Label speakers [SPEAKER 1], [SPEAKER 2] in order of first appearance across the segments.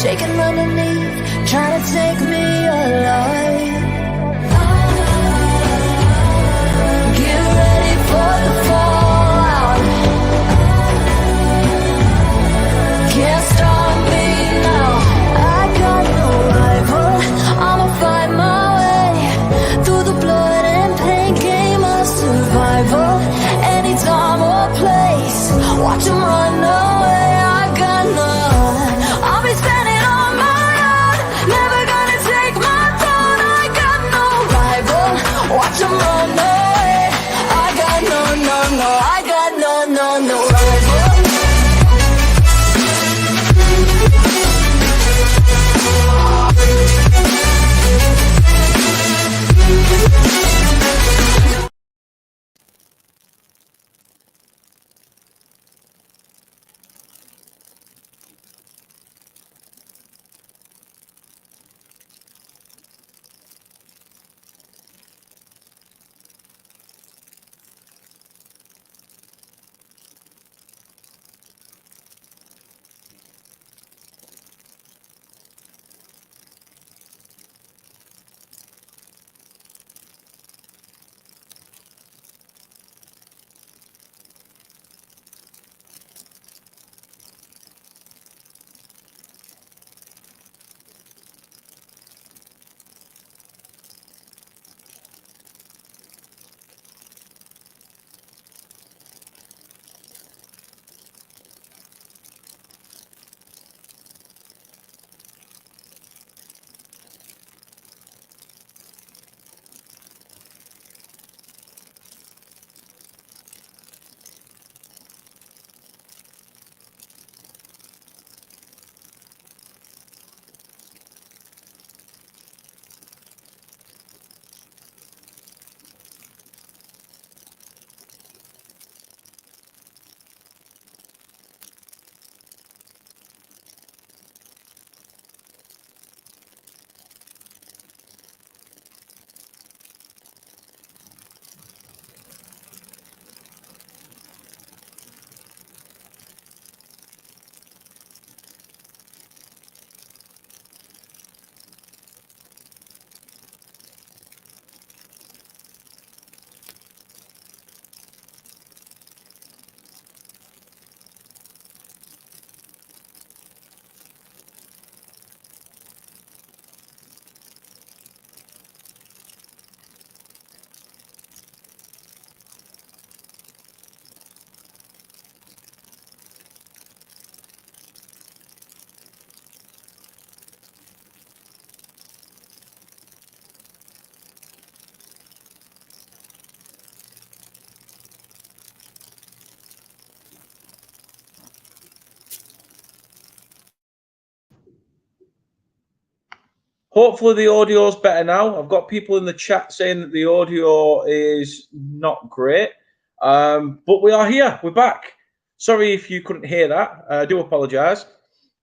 [SPEAKER 1] shaking underneath, trying to take me alive. Get ready for the fallout. Can't stop me now. I got no rival. I'ma find my way through the blood and pain, game of survival. Any time or place, watch 'em run away. I got none. I'll be standing on my own, never gonna take my throne. I got no rival. Watch 'em run away. I got no, I got no rival.
[SPEAKER 2] Hopefully the audio is better now. I've got people in the chat saying that the audio is not great. But we are here. We're back. Sorry if you couldn't hear that. I do apologise.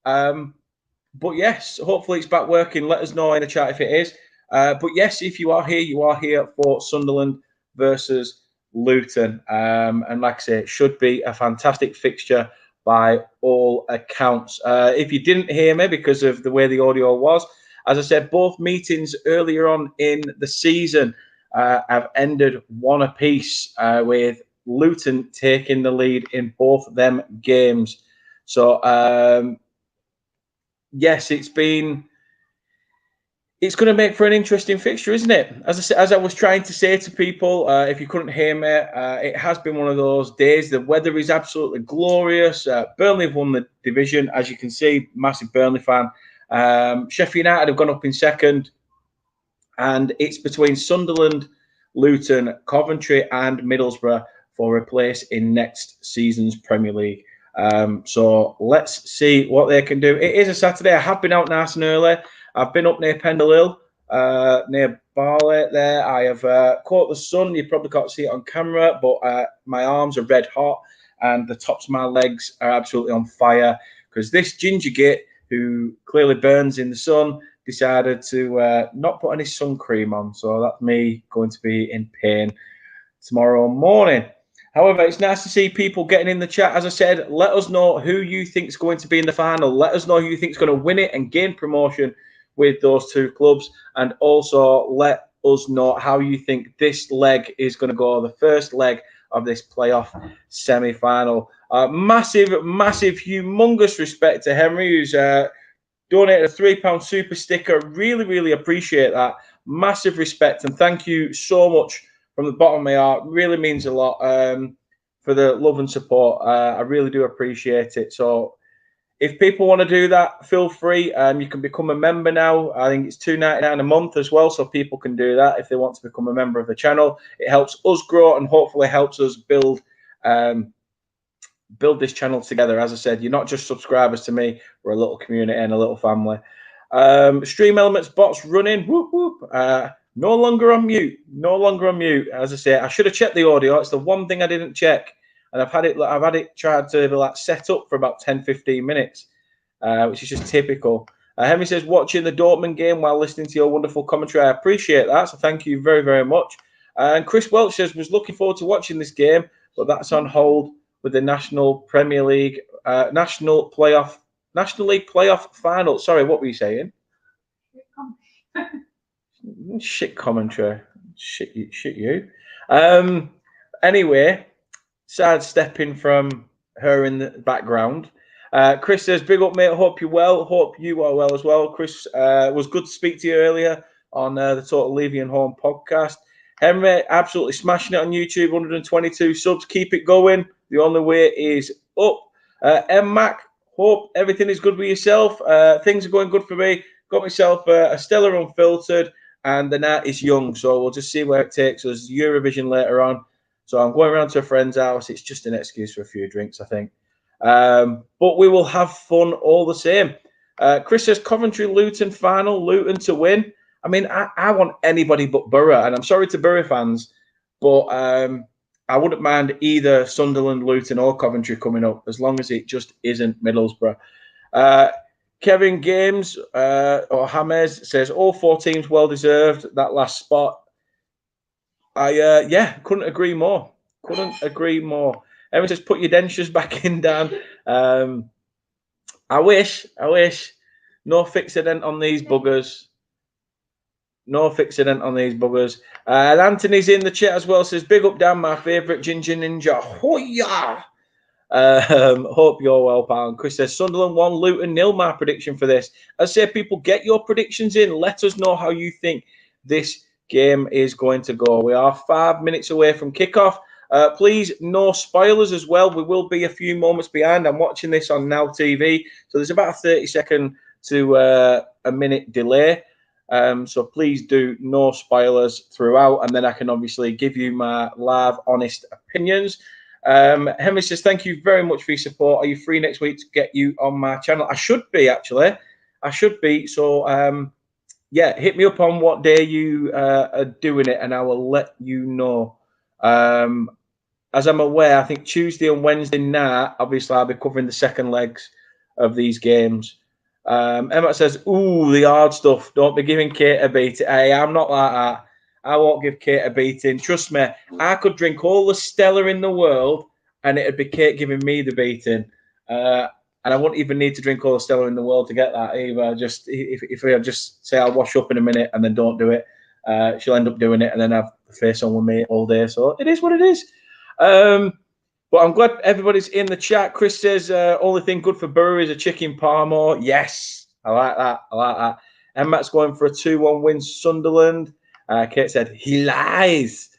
[SPEAKER 2] But yes, hopefully it's back working. Let us know in the chat if it is. But yes, if you are here for Sunderland versus Luton. And like I say, it should be a fantastic fixture by all accounts. If you didn't hear me because of the way the audio was, as I said, both meetings earlier on in the season have ended one apiece, with Luton taking the lead in both of them games. So, yes, it's going to make for an interesting fixture, isn't it? As I was trying to say to people, if you couldn't hear me, it has been one of those days. The weather is absolutely glorious. Burnley have won the division, as you can see. Massive Burnley fan. Sheffield United have gone up in second, and it's between Sunderland, Luton, Coventry and Middlesbrough for a place in next season's Premier League. So let's see what they can do. It is a Saturday. I have been out nice and early. I've been up near Pendle Hill, near Barley there. I have caught the sun. You probably can't see it on camera, but my arms are red hot and the tops of my legs are absolutely on fire because this ginger git, who clearly burns in the sun, decided to not put any sun cream on. So that's me going to be in pain tomorrow morning. However, it's nice to see people getting in the chat. As I said, let us know who you think is going to be in the final. Let us know who you think is going to win it and gain promotion with those two clubs. And also let us know how you think this leg is going to go, the first leg of this playoff semi-final. Massive, humongous respect to Henry, who's donated a £3 super sticker. Really, really appreciate that. Massive respect, and thank you so much from the bottom of my heart. Really means a lot for the love and support. I really do appreciate it. So if people want to do that, feel free. You can become a member now. I think it's $2.99 a month as well, so people can do that if they want to become a member of the channel. It helps us grow and hopefully helps us build this channel together. As I said, you're not just subscribers to me. We're a little community and a little family. Stream Elements bots running. Whoop, whoop. No longer on mute. No longer on mute. As I say, I should have checked the audio. It's the one thing I didn't check. And I've had it tried to like set up for about 10-15 minutes, which is just typical. Henry says, watching the Dortmund game while listening to your wonderful commentary. I appreciate that. So thank you very, very much. And Chris Welch says, was looking forward to watching this game, but that's on hold with the National Premier League, National League playoff final. Sorry, what were you saying? Shit commentary. Shit you. Anyway, sidestepping from her in the background. Chris says, big up, mate. Hope you're well. Hope you are well as well. Chris, was good to speak to you earlier on the Total Levian Home podcast. Henry, absolutely smashing it on YouTube. 122 subs. Keep it going. The only way is up. Mac, hope everything is good with yourself. Things are going good for me. Got myself a Stella Unfiltered, and the night is young. So we'll just see where it takes us. Eurovision later on. So I'm going around to a friend's house. It's just an excuse for a few drinks, I think. But we will have fun all the same. Chris says, Coventry Luton final, Luton to win. I mean, I want anybody but Borough, and I'm sorry to Borough fans, but I wouldn't mind either Sunderland, Luton, or Coventry coming up, as long as it just isn't Middlesbrough. Kevin Games or James says, all four teams well deserved that last spot. Yeah, couldn't agree more. Couldn't agree more. Everyone says, put your dentures back in, Dan. I wish. No fixident on these buggers. No fixident on these buggers. Anthony's in the chat as well. Says, big up, Dan, my favourite Ginger Ninja. Hoya! Hope you're well, pal. And Chris says, Sunderland 1, Luton 0. My prediction for this. I say, people, get your predictions in. Let us know how you think this game is going to go. We are 5 minutes away from kickoff. Please, no spoilers as well. We will be a few moments behind. I'm watching this on Now TV, so there's about a 30-second to a minute delay. So please do no spoilers throughout, and then I can obviously give you my live, honest opinions. Henry says, thank you very much for your support. Are you free next week to get you on my channel? I should be, actually. I should be. So, yeah, hit me up on what day you are doing it, and I will let you know. As I'm aware, I think Tuesday and Wednesday night, obviously, I'll be covering the second legs of these games. Emma says, ooh, the hard stuff. Don't be giving Kate a beating. Hey, I'm not like that. I won't give Kate a beating. Trust me, I could drink all the Stella in the world and it'd be Kate giving me the beating. And I wouldn't even need to drink all the Stella in the world to get that either. Just if I just say I'll wash up in a minute and then don't do it, she'll end up doing it and then have the face on with me all day. So it is what it is. But I'm glad everybody's in the chat. Chris says, only thing good for Borough is a chicken parmo. Yes, I like that. And Matt's going for a 2-1 win Sunderland. Kate said, he lies.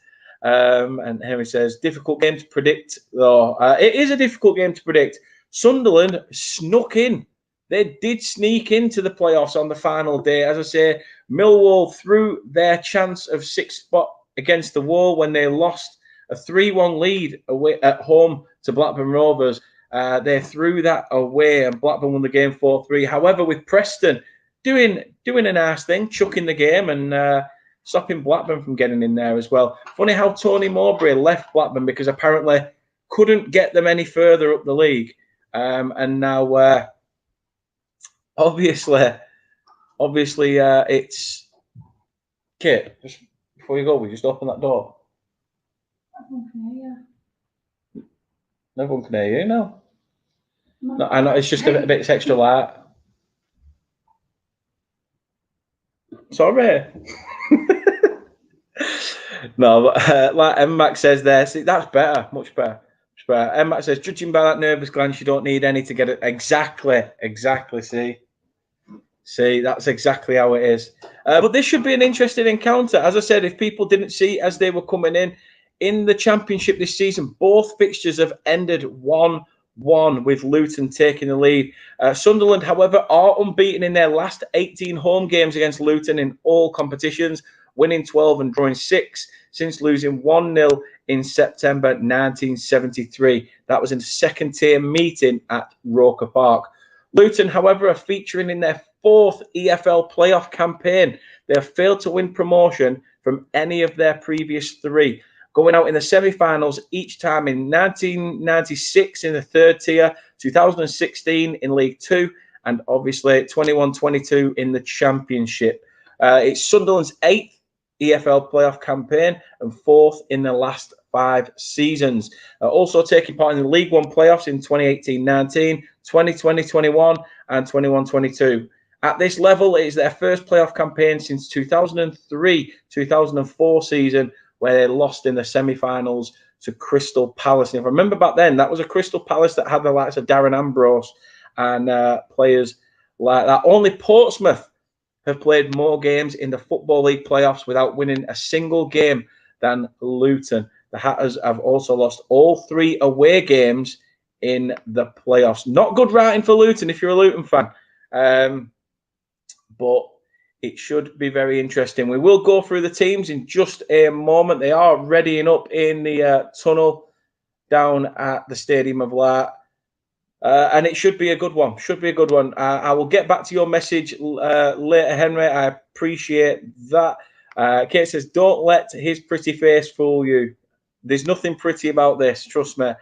[SPEAKER 2] And Henry says, difficult game to predict, though. It is a difficult game to predict. Sunderland snuck in. They did sneak into the playoffs on the final day. As I say, Millwall threw their chance of sixth spot against the wall when they lost a 3-1 lead away at home to Blackburn Rovers. They threw that away and Blackburn won the game 4-3. However, with Preston doing a nice thing, chucking the game and stopping Blackburn from getting in there as well. Funny how Tony Mowbray left Blackburn because apparently couldn't get them any further up the league. And now, obviously, it's... Kit, just before you go, we just open that door.
[SPEAKER 3] Okay, yeah.
[SPEAKER 2] No one can hear you now. No, I know it's just a bit extra light. Sorry. No, but like M-Mac says there, see, that's better, much better. Much better. M-Mac says, judging by that nervous glance, you don't need any to get it. Exactly. See, that's exactly how it is. But this should be an interesting encounter. As I said, if people didn't see as they were coming in the championship this season, both fixtures have ended 1-1 with Luton taking the lead. Sunderland, however, are unbeaten in their last 18 home games against Luton in all competitions, winning 12 and drawing 6 since losing 1-0 in September 1973. That was in a second-tier meeting at Roker Park. Luton, however, are featuring in their fourth EFL playoff campaign. They have failed to win promotion from any of their previous 3, going out in the semi-finals each time in 1996 in the third tier, 2016 in League 2, and obviously 21-22 in the Championship. It's Sunderland's 8th EFL playoff campaign and 4th in the last 5 seasons. Also taking part in the League 1 playoffs in 2018-19, 2020-21 and 21-22. At this level, it is their first playoff campaign since 2003-2004 season, where they lost in the semi-finals to Crystal Palace. And if I remember back then, that was a Crystal Palace that had the likes of Darren Ambrose and players like that. Only Portsmouth have played more games in the Football League playoffs without winning a single game than Luton. The Hatters have also lost all 3 away games in the playoffs. Not good writing for Luton if you're a Luton fan. But it should be very interesting. We will go through the teams in just a moment. They are readying up in the tunnel down at the Stadium of Light. And it should be a good one. I will get back to your message later, Henry. I appreciate that. Kate says, don't let his pretty face fool you. There's nothing pretty about this. Trust me.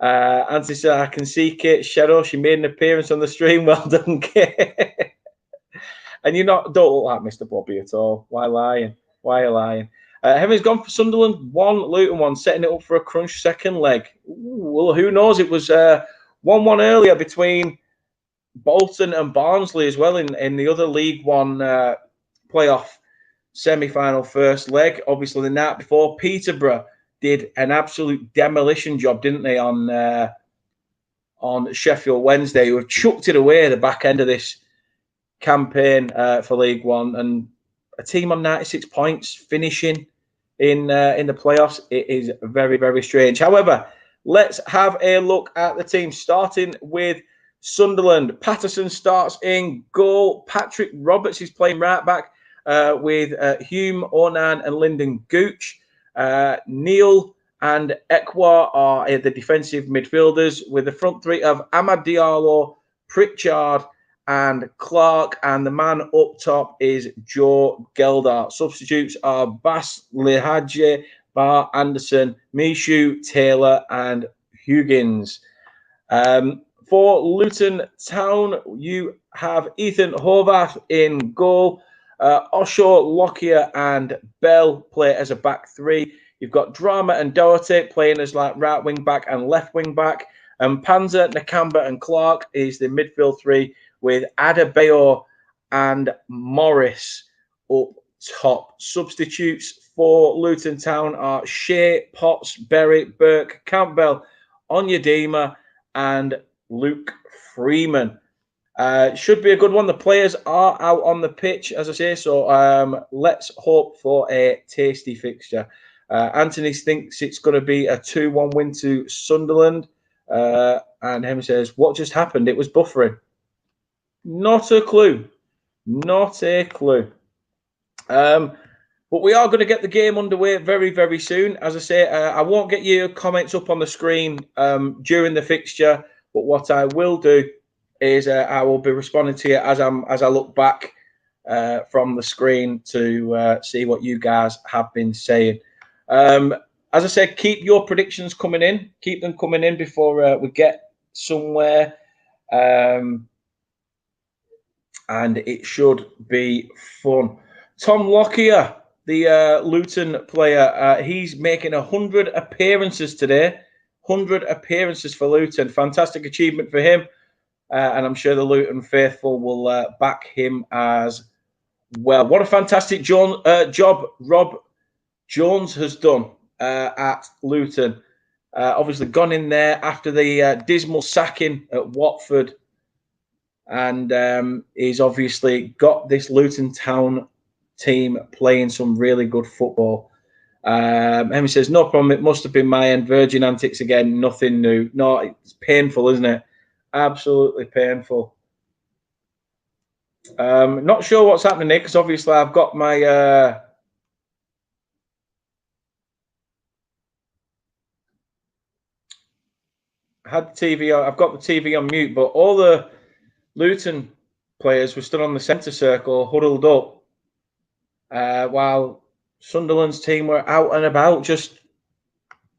[SPEAKER 2] Anthony said, I can see Kate's shadow. She made an appearance on the stream. Well done, Kate. And don't look like Mr. Bobby at all. Why lying? Henry's gone for Sunderland 1, Luton 1, setting it up for a crunch second leg. Ooh, well, who knows? It was 1-1 earlier between Bolton and Barnsley as well in the other League 1 playoff semi-final first leg. Obviously, the night before, Peterborough did an absolute demolition job, didn't they, on Sheffield Wednesday, who have chucked it away at the back end of this campaign for League 1, and a team on 96 points finishing in the playoffs. It is very, very strange. However, let's have a look at the team, starting with Sunderland. Patterson starts in goal. Patrick Roberts is playing right back with Hume, Onan and Lyndon Gooch. Neil and Ekwa are the defensive midfielders, with the front 3 of Amad Diallo, Pritchard and Clark, and the man up top is Joe Geldart. Substitutes are Bas Lihadje, Bar Anderson, Mishu, Taylor and Huggins. For Luton Town, you have Ethan Horvath in goal. Osho, Lockyer and Bell play as a back 3. You've got Drama and Doherty playing as like right wing back and left wing back. And Panzer, Nakamba and Clark is the midfield 3, with Adebayo and Morris up top. Substitutes for Luton Town are Shea, Potts, Berry, Burke, Campbell, Onyedema and Luke Freeman. Should be a good one. The players are out on the pitch, as I say, so let's hope for a tasty fixture. Anthony thinks it's going to be a 2-1 win to Sunderland. And Henry says, what just happened? It was buffering. Not a clue. But we are going to get the game underway very, very soon. As I say, I won't get your comments up on the screen during the fixture, but what I will do is I will be responding to you as I look back from the screen to see what you guys have been saying. As I said, keep your predictions coming in. Keep them coming in before we get somewhere. And it should be fun. Tom Lockyer, the Luton player, he's making 100 appearances today. 100 appearances for Luton. Fantastic achievement for him. And I'm sure the Luton faithful will back him as well. What a fantastic job Rob Jones has done at Luton. Obviously gone in there after the dismal sacking at Watford. And he's obviously got this Luton Town team playing some really good football. Emmy says, no problem. It must have been my end. Virgin antics again. Nothing new. No, it's painful, isn't it? Absolutely painful. Not sure what's happening here because obviously I've got my had the TV on. I've got the TV on mute, but all the Luton players were stood on the centre circle, huddled up, while Sunderland's team were out and about, just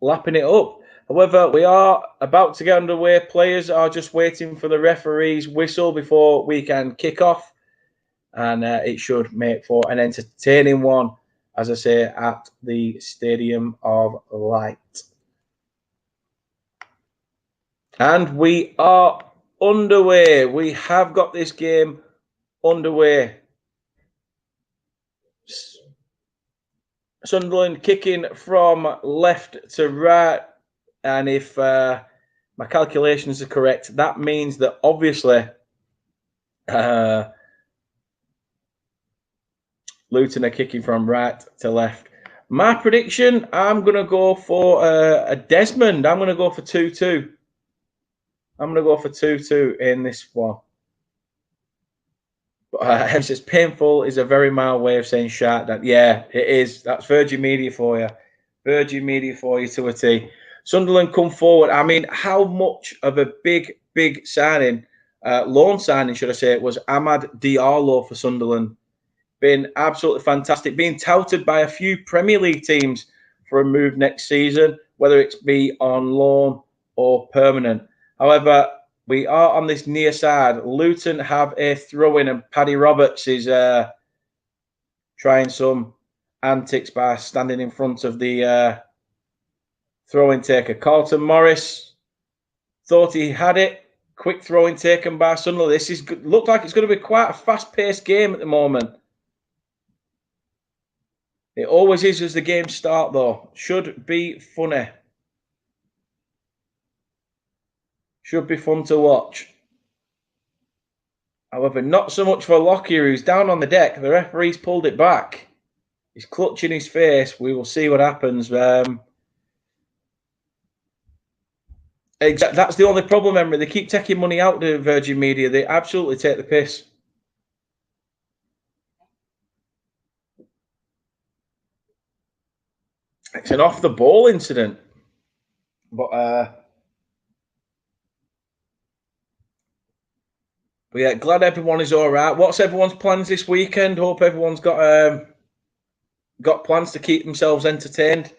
[SPEAKER 2] lapping it up. However, we are about to get underway. Players are just waiting for the referee's whistle before we can kick off. And it should make for an entertaining one, as I say, at the Stadium of Light. And we are underway. We have got this game underway. Sunderland kicking from left to right. And if my calculations are correct, that means that obviously Luton are kicking from right to left. My prediction, I'm going to go for a Desmond. I'm going to go for 2-2. I'm going to go for 2-2 in this one. It's just painful is a very mild way of saying shark. That, yeah, it is. That's Virgin Media for you. Virgin Media for you to a T. Sunderland come forward. I mean, how much of a big signing, loan signing, should I say, was Amad Diallo for Sunderland. Been absolutely fantastic. Being touted by a few Premier League teams for a move next season, whether it's be on loan or permanent. However, we are on this near side. Luton have a throw-in, and Paddy Roberts is trying some antics by standing in front of the throw-in taker. Carlton Morris thought he had it. Quick throw-in taken by Sunderland. This is looked like it's going to be quite a fast-paced game at the moment. It always is as the games start, though. Should be funny. Should be fun to watch. However, not so much for Lockyer, who's down on the deck. The referee's pulled it back. He's clutching his face. We will see what happens. That's the only problem, Emery. They keep taking money out to Virgin Media. They absolutely take the piss. It's an off-the-ball incident. But yeah, glad everyone is all right. What's everyone's plans this weekend? Hope everyone's got plans to keep themselves entertained.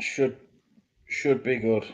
[SPEAKER 2] Should be good.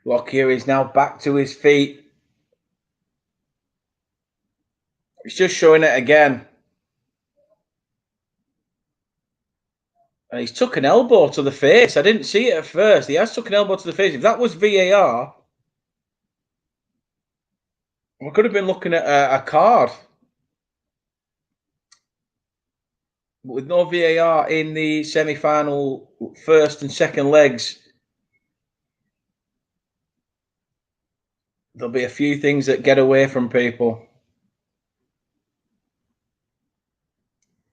[SPEAKER 2] Lockyer is now back to his feet. He's just showing it again. And he's took an elbow to the face. I didn't see it at first. He has took an elbow to the face. If that was VAR, we could have been looking at a card. But with no VAR in the semi-final first and second legs, there'll be a few things that get away from people.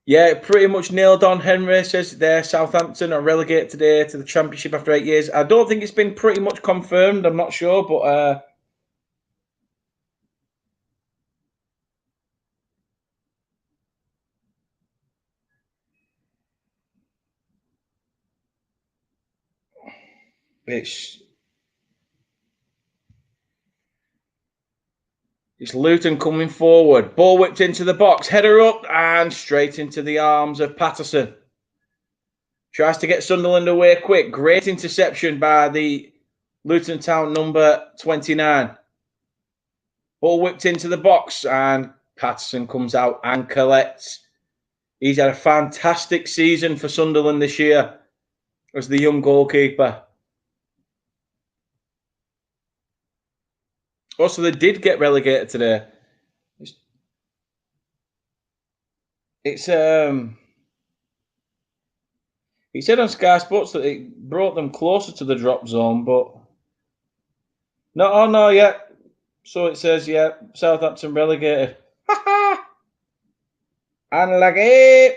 [SPEAKER 2] Yeah, pretty much nailed on. Henry says there, Southampton are relegated today to the Championship after 8 years. I don't think it's been pretty much confirmed. I'm not sure, but It's Luton coming forward. Ball whipped into the box. Header up and straight into the arms of Patterson. Tries to get Sunderland away quick. Great interception by the Luton Town number 29. Ball whipped into the box and Patterson comes out and collects. He's had a fantastic season for Sunderland this year as the young goalkeeper. Also, they did get relegated today. He said on Sky Sports that it brought them closer to the drop zone, but no, yeah. So it says, yeah, Southampton relegated. Unlucky.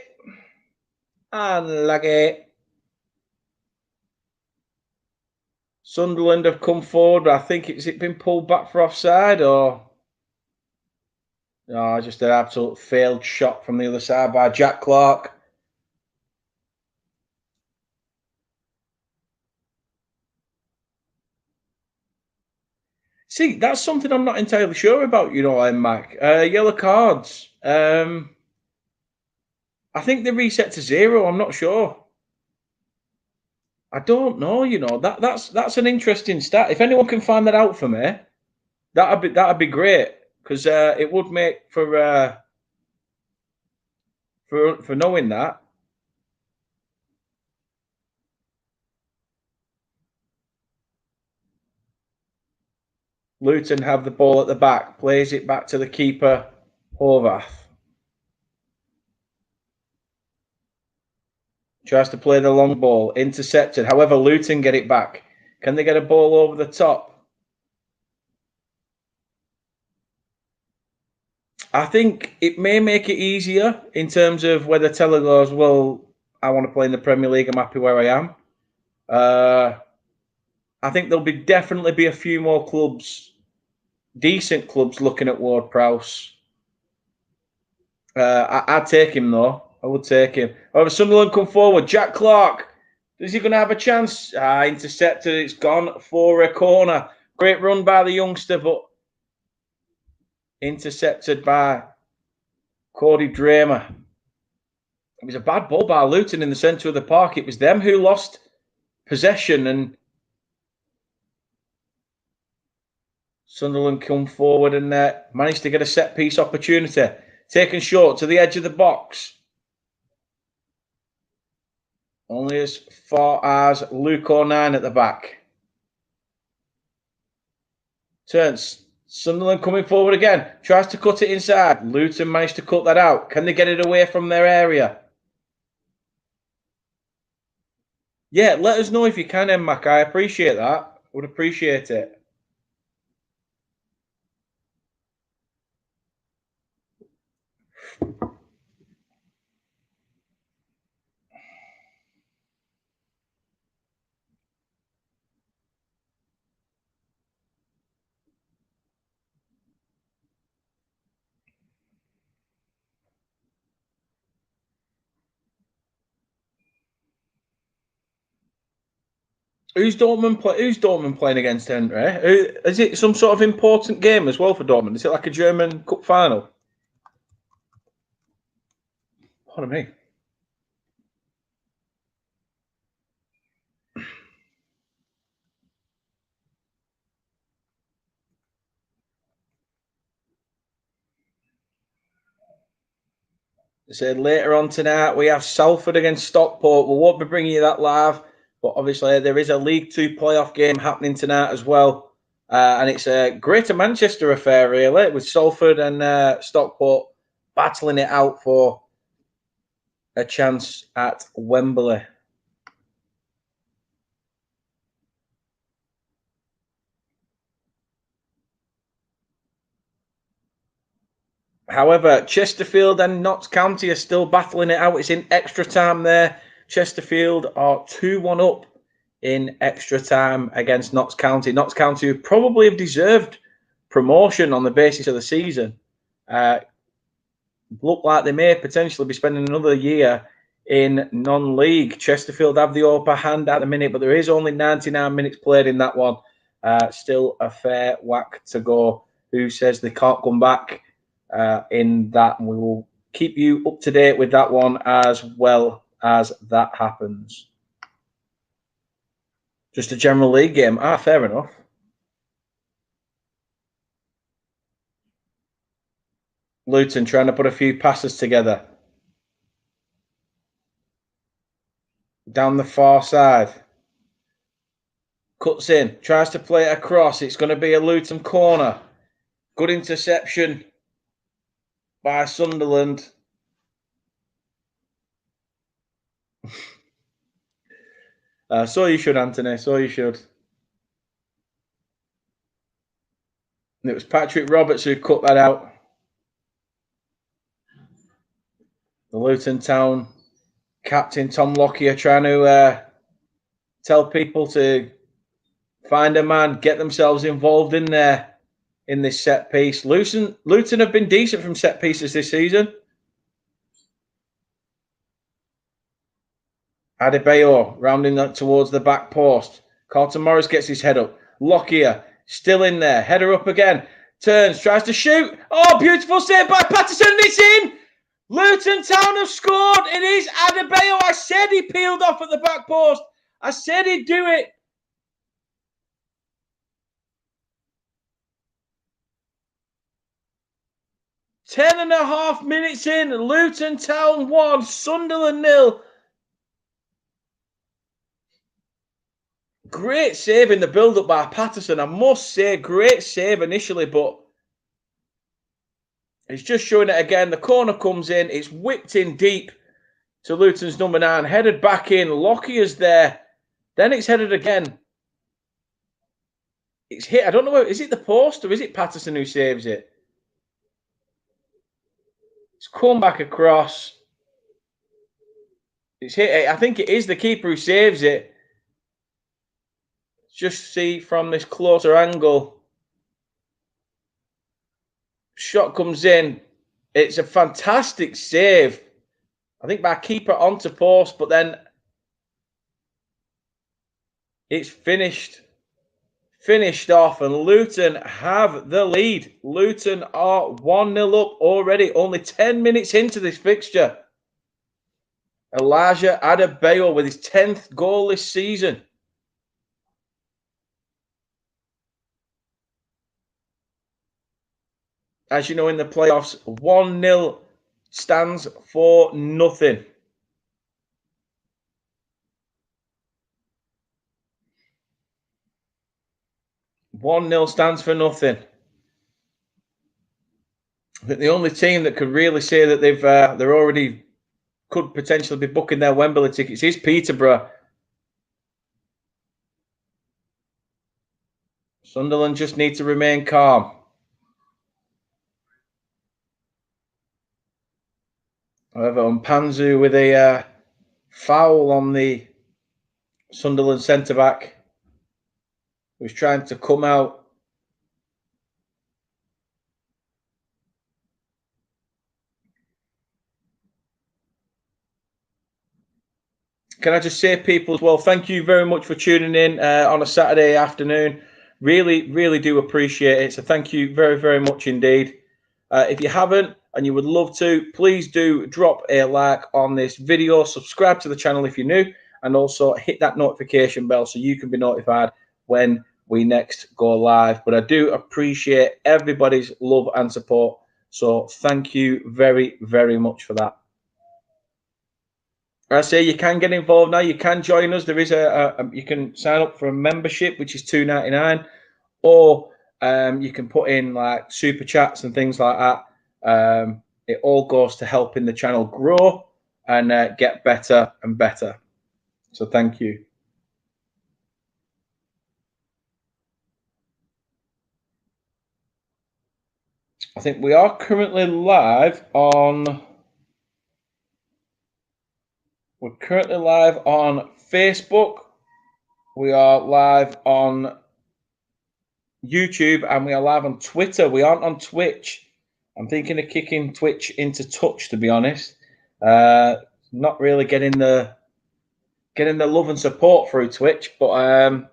[SPEAKER 2] Sunderland have come forward. I think it's been pulled back for offside or no, just an absolute failed shot from the other side by Jack Clark. See, that's something I'm not entirely sure about, Mac. Yellow cards. I think they reset to 0. I'm not sure. I don't know. That's an interesting stat. If anyone can find that out for me, that'd be great because it would make for knowing that. Luton have the ball at the back, plays it back to the keeper, Horvath. Tries to play the long ball, intercepted. However, Luton get it back. Can they get a ball over the top? I think it may make it easier in terms of whether Teller goes, well, I want to play in the Premier League. I'm happy where I am. I think there'll definitely be a few more clubs, decent clubs, looking at Ward-Prowse. I'd take him, though. I would take him. However, Sunderland come forward. Jack Clark. Is he going to have a chance? Intercepted. It's gone for a corner. Great run by the youngster, but intercepted by Cody Dramer. It was a bad ball by Luton in the centre of the park. It was them who lost possession, and Sunderland come forward and managed to get a set-piece opportunity. Taken short to the edge of the box. Only as far as Luke O'Nine at the back. Turns. Sunderland coming forward again. Tries to cut it inside. Luton managed to cut that out. Can they get it away from their area? Yeah, let us know if you can, Mac. I appreciate that. Would appreciate it. Who's Dortmund playing against, Henry? Is it some sort of important game as well for Dortmund? Is it like a German Cup final? Pardon me. They said later on tonight we have Salford against Stockport. We won't be bringing you that live, but obviously there is a League Two playoff game happening tonight as well. And it's a Greater Manchester affair, really, with Salford and Stockport battling it out for a chance at Wembley. However, Chesterfield and Notts County are still battling it out. It's in extra time there. Chesterfield are 2-1 up in extra time against Notts County. Notts County, who probably have deserved promotion on the basis of the season, look like they may potentially be spending another year in non-league. Chesterfield have the upper hand at the minute, but there is only 99 minutes played in that one. Still a fair whack to go. Who says they can't come back in that? And we will keep you up to date with that one as well as that happens. Just a general league game. Fair enough. Luton trying to put a few passes together. Down the far side. Cuts in. Tries to play it across. It's going to be a Luton corner. Good interception by Sunderland. So you should, Anthony. So you should. And it was Patrick Roberts who cut that out. The Luton Town captain, Tom Lockyer, trying to tell people to find a man, get themselves involved in there in this set piece. Luton have been decent from set pieces this season. Adebayo rounding that towards the back post. Carlton Morris gets his head up. Lockyer still in there. Header up again. Turns, tries to shoot. Oh, beautiful save by Patterson. It's in. Luton Town have scored. It is Adebayo. I said he peeled off at the back post. I said he'd do it. Ten and a half minutes in. Luton Town 1, Sunderland 0. Great save in the build-up by Patterson. I must say, great save initially, but he's just showing it again. The corner comes in. It's whipped in deep to Luton's number 9. Headed back in. Lockyer's there. Then it's headed again. It's hit. I don't know. Is it the post or is it Patterson who saves it? It's come back across. It's hit. I think it is the keeper who saves it. Just see from this closer angle. Shot comes in. It's a fantastic save. I think by keeper onto post, but then it's finished off, and Luton have the lead. Luton are 1-0 up already, only 10 minutes into this fixture. Elijah Adebayo with his 10th goal this season. As you know, in the playoffs, 1-0 stands for nothing. One-0 stands for nothing. I think the only team that could really say that they're already could potentially be booking their Wembley tickets is Peterborough. Sunderland just need to remain calm. However, Mpanzu with a foul on the Sunderland centre-back, who's trying to come out. Can I just say, people, as well, thank you very much for tuning in on a Saturday afternoon. Really, really do appreciate it. So thank you very, very much indeed. If you haven't and you would love to, please do drop a like on this video. Subscribe to the channel if you're new. And also hit that notification bell so you can be notified when we next go live. But I do appreciate everybody's love and support. So thank you very, very much for that. I say you can get involved now. You can join us. There is you can sign up for a membership, which is $2.99, or you can put in like super chats and things like that. It all goes to helping the channel grow and get better and better. So thank you. I think we are currently live on. We're currently live on Facebook. We are live on YouTube, and we are live on Twitter. We aren't on Twitch. I'm thinking of kicking Twitch into touch, to be honest. not really getting the love and support through Twitch, but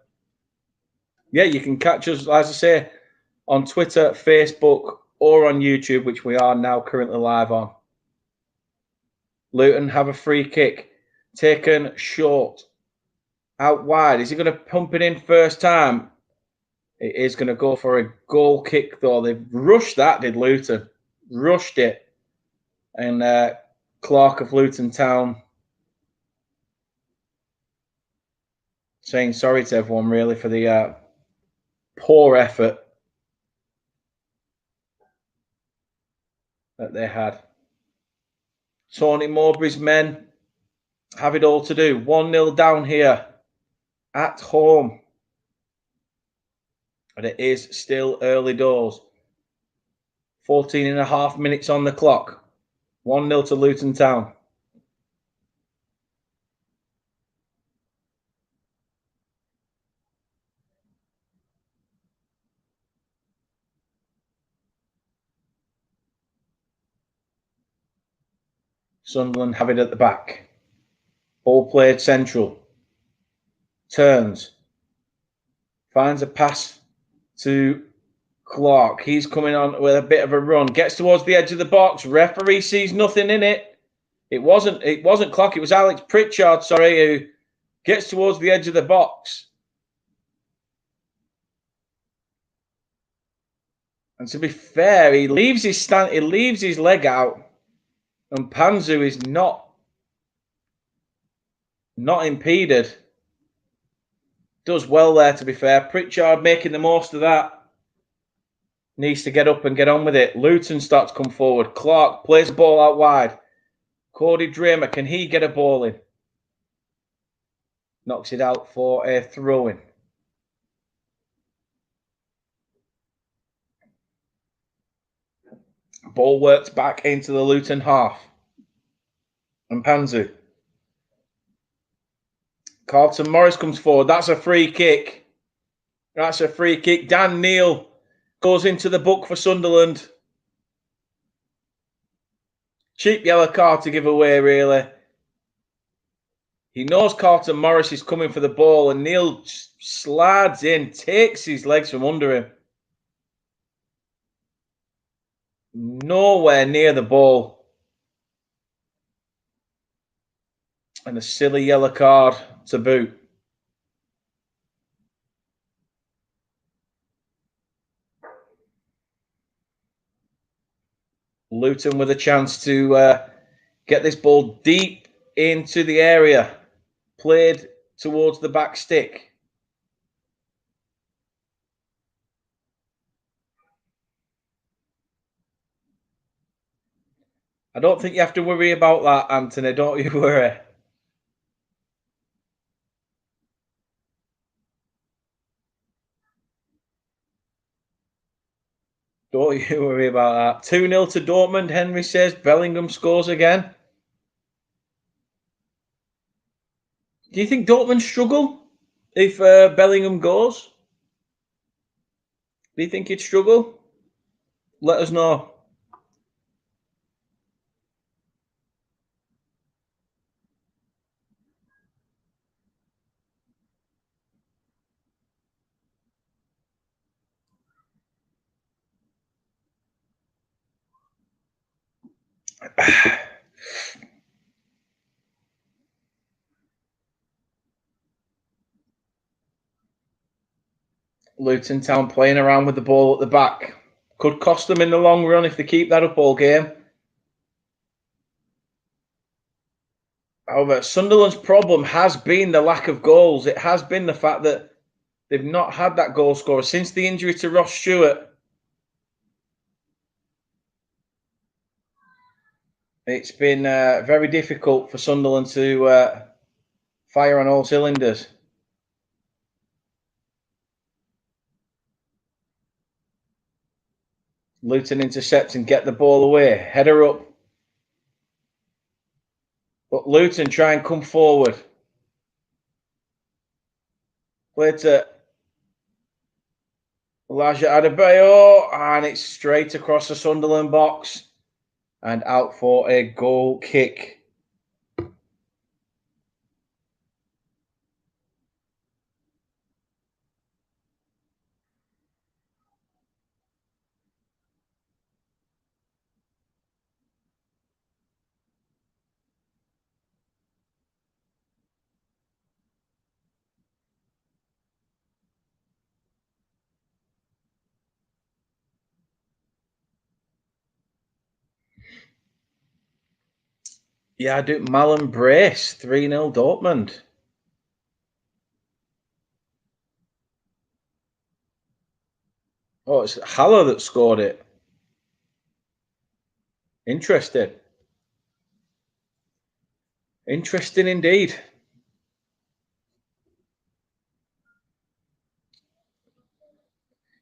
[SPEAKER 2] yeah, you can catch us, as I say, on Twitter, Facebook, or on YouTube, which we are now currently live on. Luton have a free kick taken short, out wide. Is he going to pump it in first time? It is going to go for a goal kick, though. They've rushed that, did Luton? Rushed it. And Clark of Luton Town saying sorry to everyone, really, for the poor effort that they had. Tony Mowbray's men have it all to do. 1-0 down here at home. And it is still early doors. 14 and a half minutes on the clock. 1-0 to Luton Town. Sunderland have it at the back. Ball played central. Turns. Finds a pass to Clark. He's coming on with a bit of a run. Gets towards the edge of the box. Referee sees nothing in it. It wasn't Clark. It was Alex Pritchard, who gets towards the edge of the box. And to be fair, he leaves his leg out, and Panzu is not impeded. Does well there, to be fair. Pritchard making the most of that. Needs to get up and get on with it. Luton starts to come forward. Clark plays the ball out wide. Cody Dramer, can he get a ball in? Knocks it out for a throw-in. Ball works back into the Luton half. And Panzu. Carlton Morris comes forward. That's a free kick. That's a free kick. Dan Neil goes into the book for Sunderland. Cheap yellow card to give away, really. He knows Carlton Morris is coming for the ball, and Neil slides in, takes his legs from under him. Nowhere near the ball. And a silly yellow card to boot. Luton with a chance to get this ball deep into the area. Played towards the back stick. I don't think you have to worry about that, Anthony. Don't you worry. Don't you worry about that. 2-0 to Dortmund, Henry says. Bellingham scores again. Do you think Dortmund struggle if Bellingham goes? Do you think he'd struggle? Let us know. Luton Town playing around with the ball at the back. Could cost them in the long run if they keep that up all game. However, Sunderland's problem has been the lack of goals. It has been the fact that they've not had that goal scorer since the injury to Ross Stewart. It's been very difficult for Sunderland to fire on all cylinders. Luton intercepts and get the ball away. Header up. But Luton try and come forward. Play to Elijah Adebayo, and it's straight across the Sunderland box and out for a goal kick. Yeah, I do. Malin Brace, 3-0 Dortmund. Oh, it's Haller that scored it. Interesting. Interesting indeed.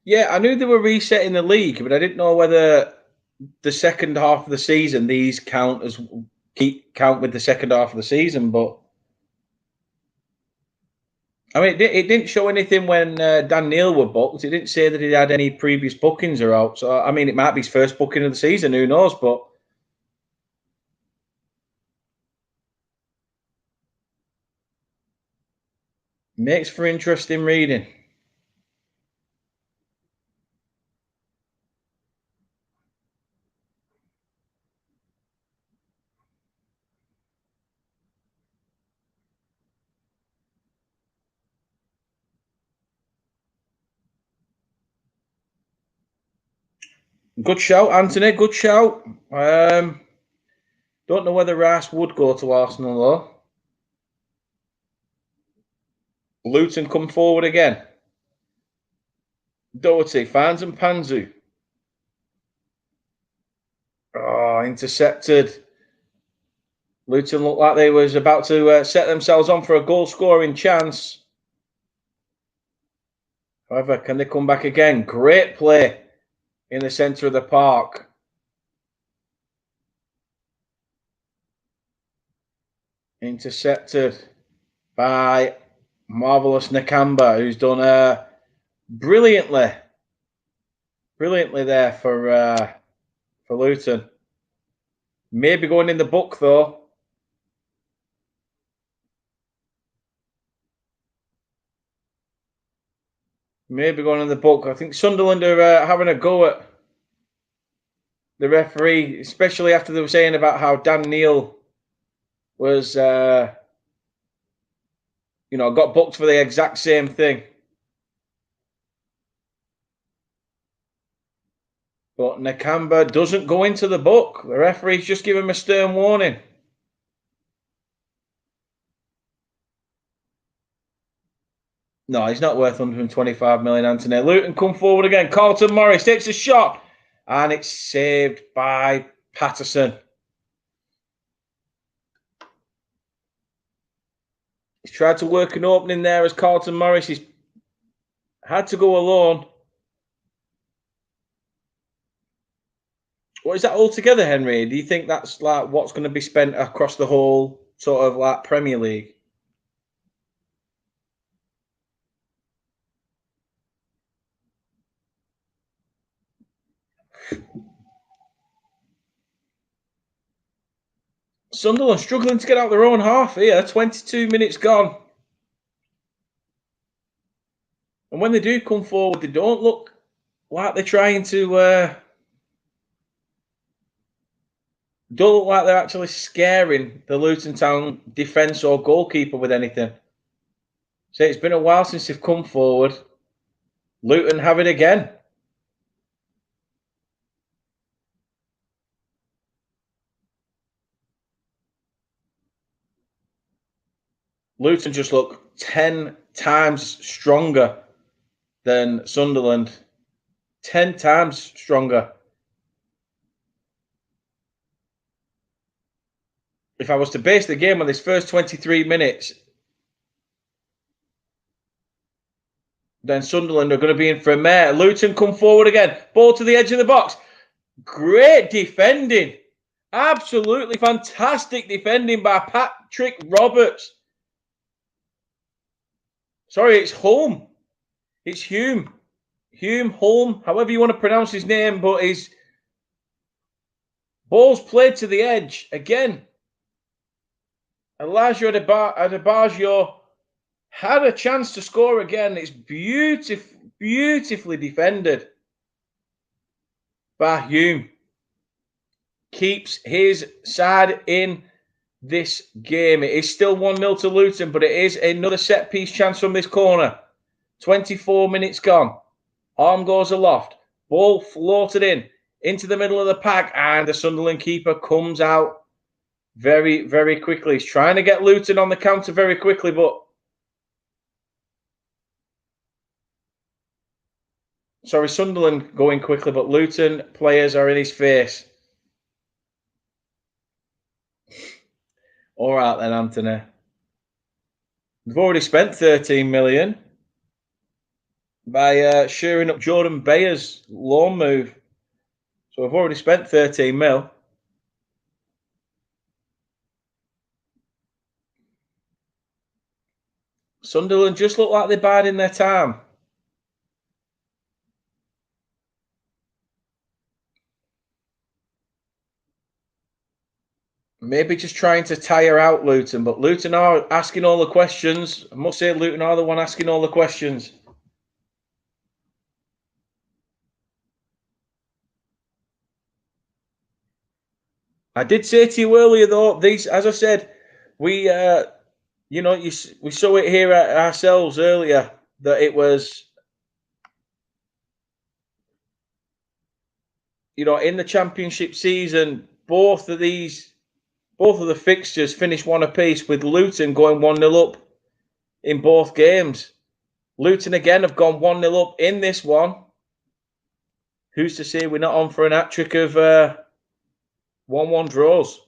[SPEAKER 2] Yeah, I knew they were resetting the league, but I didn't know whether the second half of the season these count with the second half of the season. But I mean, it didn't show anything when Dan Neil were booked. It didn't say that he had any previous bookings or out. So I mean, it might be his first booking of the season. Who knows? But makes for interesting reading. Good shout, Anthony. Good shout. Don't know whether Rice would go to Arsenal though. Luton come forward again. Doherty finds and Panzu. Oh, intercepted. Luton looked like they was about to set themselves on for a goal-scoring chance. However, can they come back again? Great play in the centre of the park. Intercepted by marvellous Nakamba, who's done brilliantly there for Luton. Maybe going in the book though. Maybe going in the book. I think Sunderland are having a go at the referee, especially after they were saying about how Dan Neil was, got booked for the exact same thing. But Nakamba doesn't go into the book. The referee's just given him a stern warning. No, he's not worth 125 million, Anthony. Luton come forward again. Carlton Morris takes a shot. And it's saved by Patterson. He's tried to work an opening there as Carlton Morris. He's had to go alone. What is that altogether, Henry? Do you think that's like what's going to be spent across the whole sort of like Premier League? Sunderland struggling to get out their own half here. 22 minutes gone. And when they do come forward, they don't look like they're trying to... don't look like they're actually scaring the Luton Town defence or goalkeeper with anything. So it's been a while since they've come forward. Luton have it again. Luton just look 10 times stronger than Sunderland. 10 times stronger. If I was to base the game on this first 23 minutes, then Sunderland are going to be in for a mare. Luton come forward again. Ball to the edge of the box. Great defending. Absolutely fantastic defending by Patrick Roberts. Sorry, it's Holm. It's Hume. Hume, Holm, however you want to pronounce his name, but his ball's played to the edge again. Elijah Adebayo had a chance to score again. It's beautifully defended by Hume. Keeps his side in this game. It is still 1-0 to Luton, but it is another set-piece chance from this corner. 24 minutes gone. Arm goes aloft. Ball floated into the middle of the pack, and the Sunderland keeper comes out very, very quickly. He's trying to get Luton on the counter very quickly, but sorry, Sunderland going quickly, but Luton players are in his face. All right then, Anthony. We've already spent 13 million by shoring up Jordan Bayer's loan move. So we've already spent 13 mil. Sunderland just look like they're biding their time. Maybe just trying to tire out Luton, but Luton are asking all the questions. I must say, Luton are the one asking all the questions. I did say to you earlier, though, these, as I said, we, we saw it here ourselves earlier that it was, in the Championship season, both of the fixtures finished one apiece, with Luton going 1-0 up in both games. Luton again have gone 1-0 up in this one. Who's to say we're not on for an hat-trick of 1-1 draws?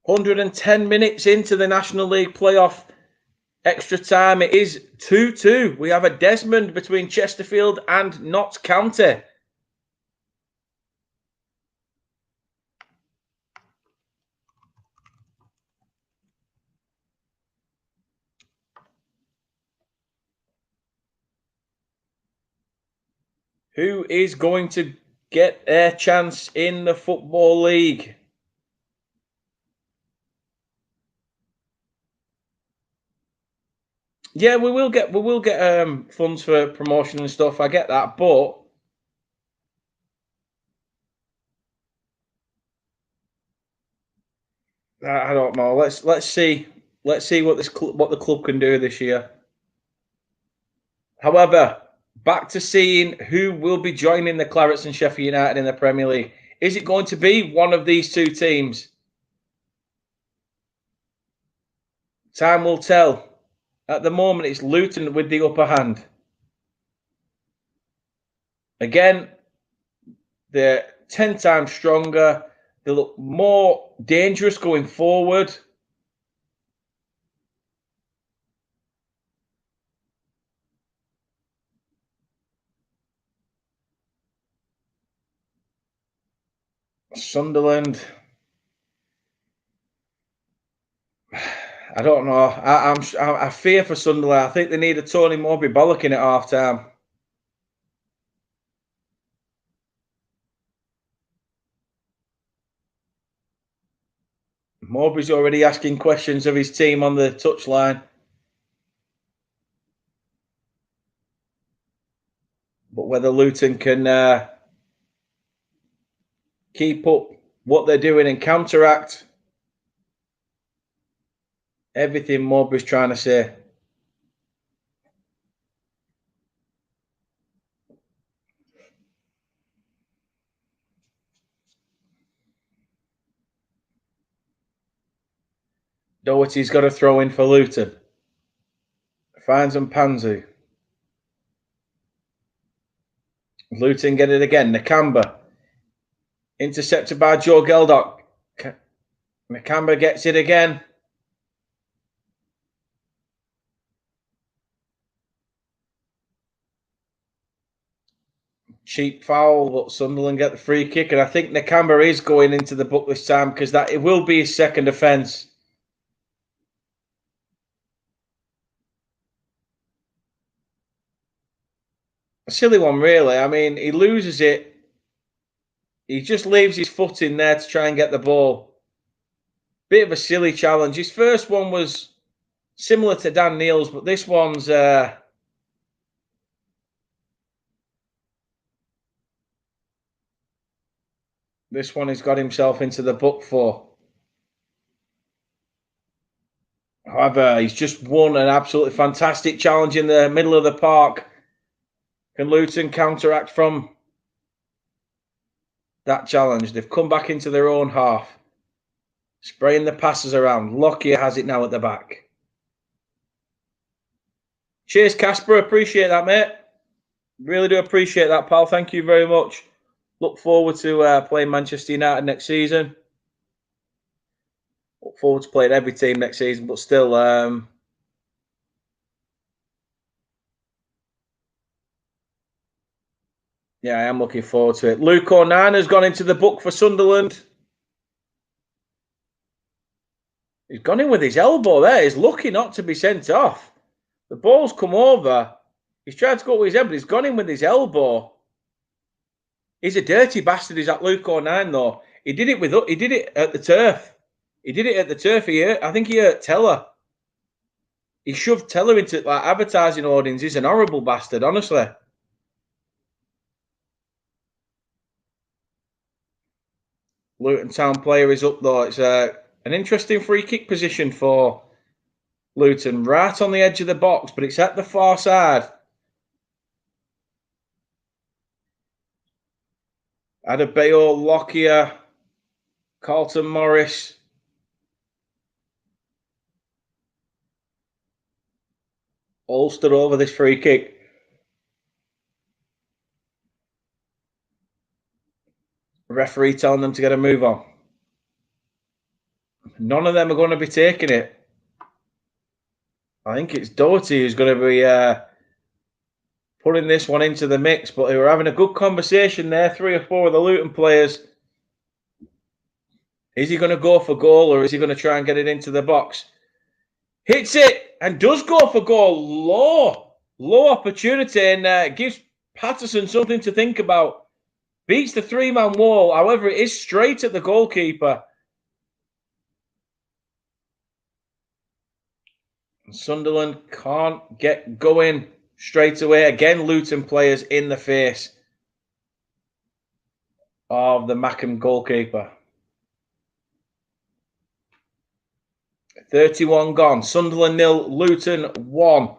[SPEAKER 2] $110 into the National League playoff extra time. It is 2-2. We have a Desmond between Chesterfield and Notts County. Who is going to get their chance in the Football League? Yeah, we will get funds for promotion and stuff. I get that, but I don't know. Let's see what the club can do this year. However, back to seeing who will be joining the Clarets and Sheffield United in the Premier League. Is it going to be one of these two teams? Time will tell. At the moment, it's Luton with the upper hand. Again, they're 10 times stronger. They look more dangerous going forward. Sunderland, I don't know. I fear for Sunderland. I think they need a Tony Mowbray bollocking at half time. Mowbray's already asking questions of his team on the touchline. But whether Luton can keep up what they're doing and counteract everything Mowbray's trying to say. Doherty's got to throw in for Luton. Finds and Panzu. Luton get it again. Nakamba. Intercepted by Joe Geldock. Nakamba gets it again. Cheap foul, but Sunderland get the free kick. And I think Nakamba is going into the book this time, because it will be his second offence. A silly one, really. I mean, he loses it. He just leaves his foot in there to try and get the ball. Bit of a silly challenge. His first one was similar to Dan Neil's, but this one's this one he's got himself into the book for. However, he's just won an absolutely fantastic challenge in the middle of the park. Can Luton counteract from that challenge? They've come back into their own half. Spraying the passes around. Lockyer has it now at the back. Cheers, Casper. Appreciate that, mate. Really do appreciate that, pal. Thank you very much. Look forward to playing Manchester United next season. Look forward to playing every team next season, but still, yeah, I am looking forward to it. Luke O'Nine has gone into the book for Sunderland. He's gone in with his elbow there. He's lucky not to be sent off. The ball's come over. He's tried to go with his head, but he's gone in with his elbow. He's a dirty bastard, is that Luke O'Nine, though. He did it at the turf. He did it at the turf. I think he hurt Teller. He shoved Teller into like advertising audience. He's an horrible bastard, honestly. Luton Town player is up, though. It's an interesting free kick position for Luton. Right on the edge of the box, but it's at the far side. Adebayo, Lockyer, Carlton Morris. All stood over this free kick. Referee telling them to get a move on. None of them are going to be taking it. I think it's Doherty who's going to be putting this one into the mix, but they were having a good conversation there, 3 or 4 of the Luton players. Is he going to go for goal or is he going to try and get it into the box? Hits it and does go for goal. Low opportunity and gives Patterson something to think about. Beats the 3-man wall. However, it is straight at the goalkeeper. And Sunderland can't get going straight away. Again, Luton players in the face of the Mackham goalkeeper. 31 gone. Sunderland 0, Luton 1.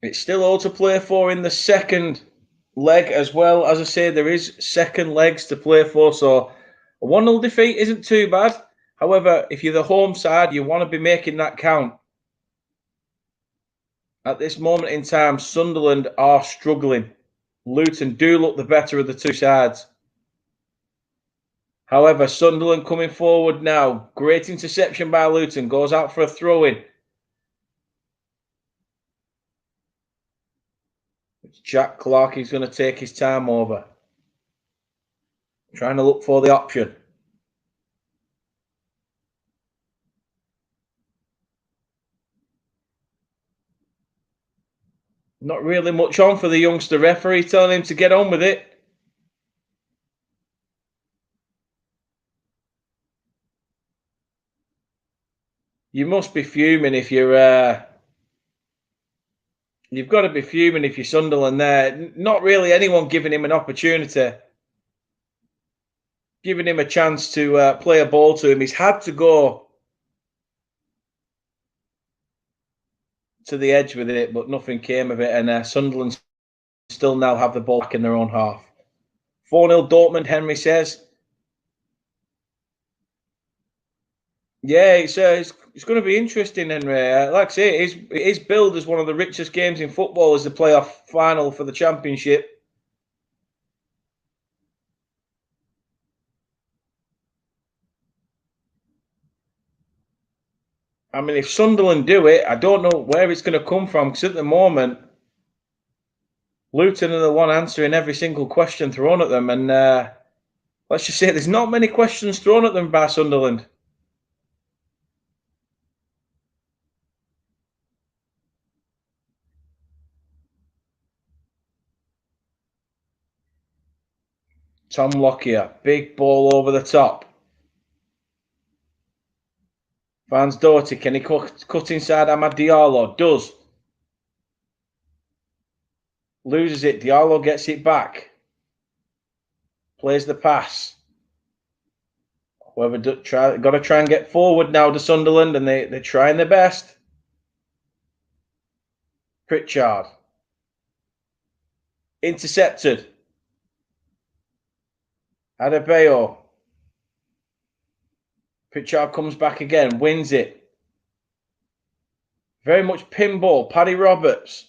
[SPEAKER 2] It's still all to play for in the second leg as well. As I say, there is second legs to play for, so a 1-0 defeat isn't too bad. However, if you're the home side, you want to be making that count. At this moment in time, Sunderland are struggling. Luton do look the better of the two sides. However, Sunderland coming forward now. Great interception by Luton. Goes out for a throw-in. It's Jack Clark. He's going to take his time over. Trying to look for the option. Not really much on for the youngster referee, telling him to get on with it. You must be fuming if you're... you've got to be fuming if you're Sunderland there. Not really anyone giving him an opportunity. Giving him a chance to play a ball to him. He's had to go to the edge with it, but nothing came of it. And Sunderland still now have the ball back in their own half. 4-0 Dortmund, Henry says. Yeah, it's going to be interesting, Henry. Like I say, it is billed as one of the richest games in football as the playoff final for the Championship. I mean, if Sunderland do it, I don't know where it's going to come from, because at the moment, Luton are the one answering every single question thrown at them. And let's just say there's not many questions thrown at them by Sunderland. Tom Lockyer, big ball over the top. Finds Doherty, can he cut inside Amad Diallo? Does. Loses it, Diallo gets it back. Plays the pass. Whoever got to try and get forward now to Sunderland, and they're trying their best. Pritchard. Intercepted. Adebayo. Pritchard comes back again, wins it. Very much pinball. Paddy Roberts.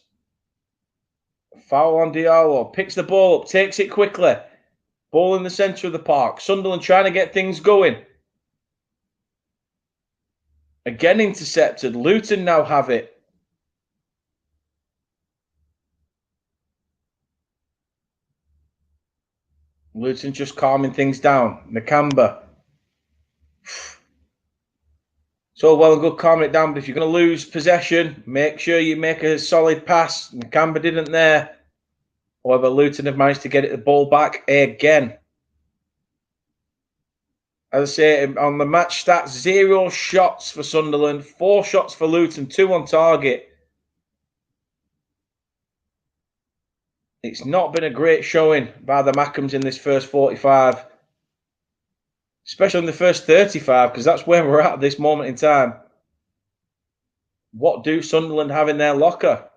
[SPEAKER 2] Foul on Diallo. Picks the ball up, takes it quickly. Ball in the centre of the park. Sunderland trying to get things going. Again intercepted. Luton now have it. Luton just calming things down. Nakamba. So well and good calming it down, but if you're going to lose possession, make sure you make a solid pass. Nakamba didn't there. However, Luton have managed to get the ball back again. As I say, on the match stats, 0 shots for Sunderland, 4 shots for Luton, 2 on target. It's not been a great showing by the Mackems in this first 45. Especially in the first 35, because that's where we're at this moment in time. What do Sunderland have in their locker?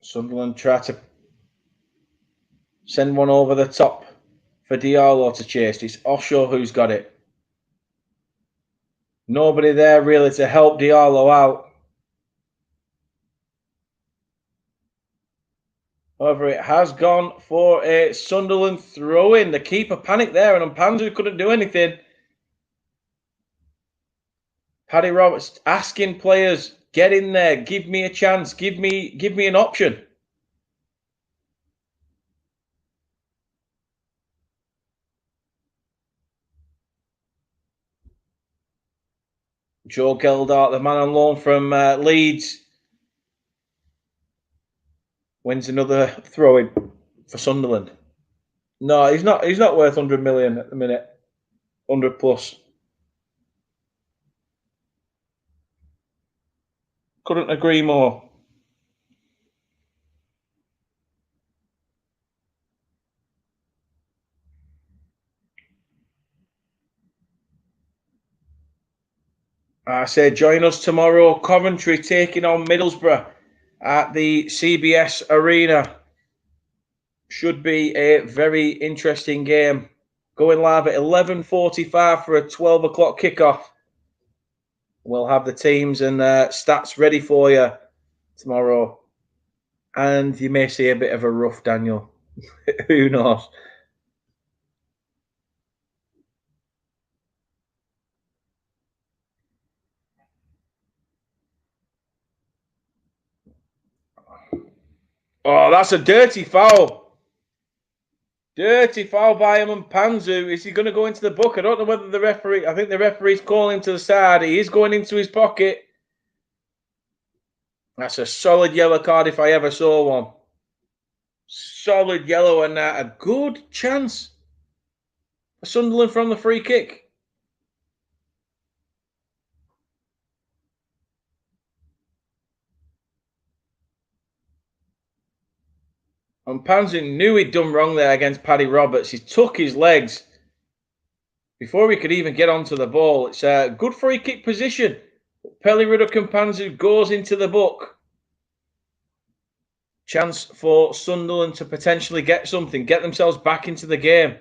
[SPEAKER 2] Sunderland try to send one over the top for Diallo to chase. It's Osho who's got it. Nobody there really to help Diallo out. However, it has gone for a Sunderland throw-in. The keeper panicked there, and Mpanzu couldn't do anything. Paddy Roberts asking players, get in there, give me a chance, give me an option. Joe Geldart, the man on loan from Leeds, wins another throw-in for Sunderland. No, he's not worth 100 million at the minute. 100 plus. Couldn't agree more. I say join us tomorrow. Coventry taking on Middlesbrough at the CBS Arena. Should be a very interesting game. Going live at 11:45 for a 12 o'clock kickoff. We'll have the teams and stats ready for you tomorrow. And you may see a bit of a rough Daniel. Who knows? Oh, that's a dirty foul. Dirty foul by Mpanzu. Is he going to go into the book? I don't know whether the referee... I think the referee's calling him to the side. He is going into his pocket. That's a solid yellow card if I ever saw one. Solid yellow and a good chance for Sunderland from the free kick. And Panzin knew he'd done wrong there against Paddy Roberts. He took his legs before he could even get onto the ball. It's a good free kick position. Pelly Ruddock and Panzu goes into the book. Chance for Sunderland to potentially get something, get themselves back into the game.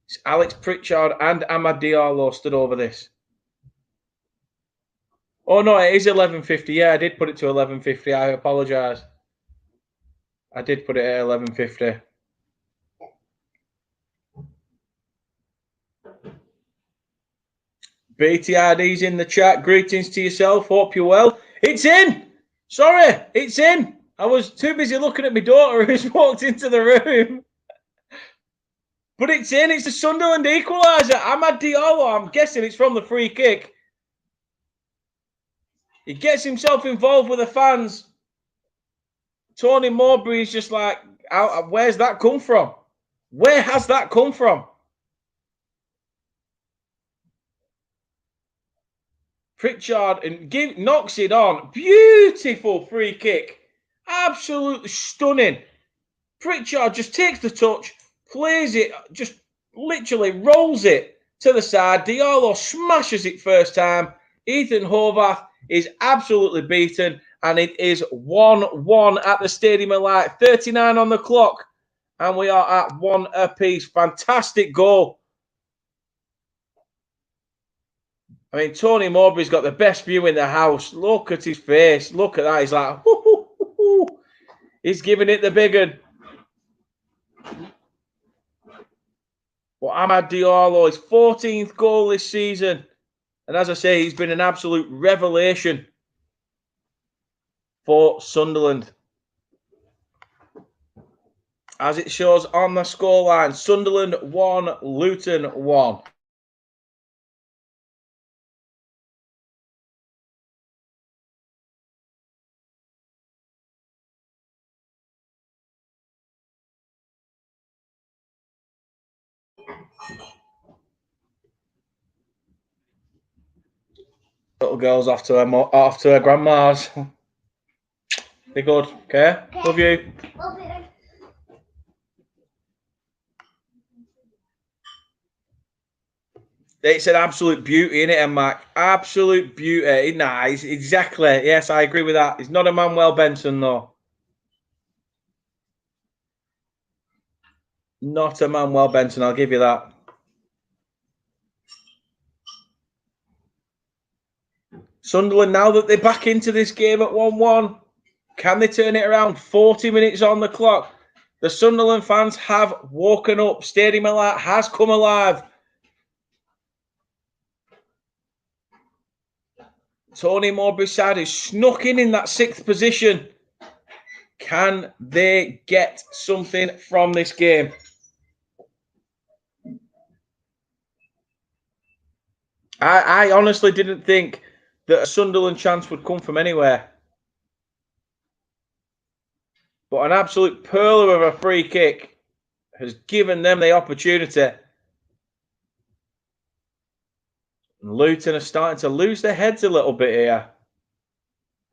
[SPEAKER 2] It's Alex Pritchard and Amad Diallo stood over this. Oh no, it is 11:50. Yeah, I did put it to 11:50. I apologise. I did put it at 11:50. BTRD's in the chat. Greetings to yourself. Hope you're well. It's in. Sorry, it's in. I was too busy looking at my daughter who's walked into the room. But it's in. It's the Sunderland equaliser. Amad Diallo. I'm guessing it's from the free kick. He gets himself involved with the fans. Tony Mowbray is just like, where's that come from? Where has that come from? Pritchard and knocks it on. Beautiful free kick. Absolutely stunning. Pritchard just takes the touch, plays it, just literally rolls it to the side. Diallo smashes it first time. Ethan Horvath is absolutely beaten, and it is 1-1 at the Stadium of Light. 39 on the clock, and we are at 1 apiece. Fantastic goal. I mean, Tony Mowbray's got the best view in the house. Look at his face. Look at that. He's like, hoo, hoo, hoo, hoo. He's giving it the big one. Well, Amad Diallo, his 14th goal this season. And as I say, he's been an absolute revelation for Sunderland. As it shows on the scoreline, Sunderland 1, Luton 1. Little girl's off to her grandma's. Be good, okay? Love you. It's an absolute beauty, isn't it, Mac? Absolute beauty. Nice, exactly. Yes, I agree with that. He's not a Manuel Benson, though. Not a Manuel Benson, I'll give you that. Sunderland, now that they're back into this game at 1-1, can they turn it around? 40 minutes on the clock. The Sunderland fans have woken up. Stadium of Light has come alive. Tony Mowbray's side is snuck in that 6th position. Can they get something from this game? I honestly didn't think that a Sunderland chance would come from anywhere. But an absolute pearler of a free kick has given them the opportunity. And Luton are starting to lose their heads a little bit here.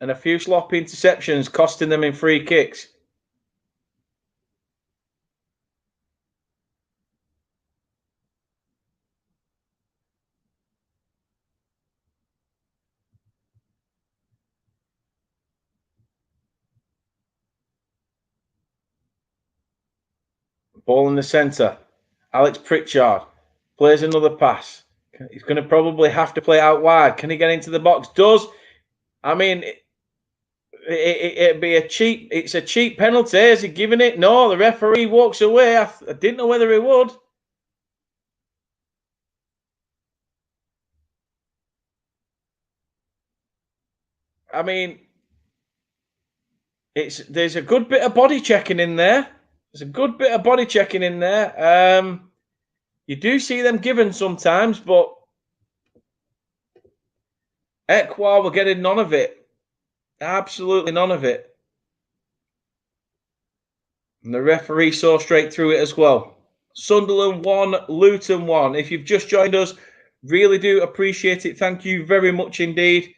[SPEAKER 2] And a few sloppy interceptions costing them in free kicks. Ball in the centre. Alex Pritchard plays another pass. He's going to probably have to play out wide. Can he get into the box? Does. I mean, it'd be a cheap. It's a cheap penalty. Is he giving it? No, the referee walks away. I didn't know whether he would. I mean, there's a good bit of body checking in there. There's a good bit of body checking in there. You do see them given sometimes, but Ekwar were getting none of it. Absolutely none of it. And the referee saw straight through it as well. Sunderland 1, Luton 1. If you've just joined us, really do appreciate it. Thank you very much indeed.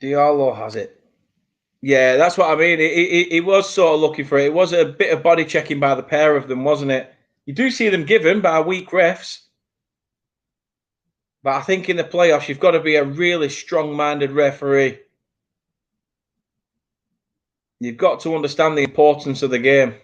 [SPEAKER 2] Diallo has it. Yeah, that's what I mean. He was sort of looking for it. It was a bit of body checking by the pair of them, wasn't it? You do see them given by weak refs. But I think in the playoffs, you've got to be a really strong-minded referee. You've got to understand the importance of the game.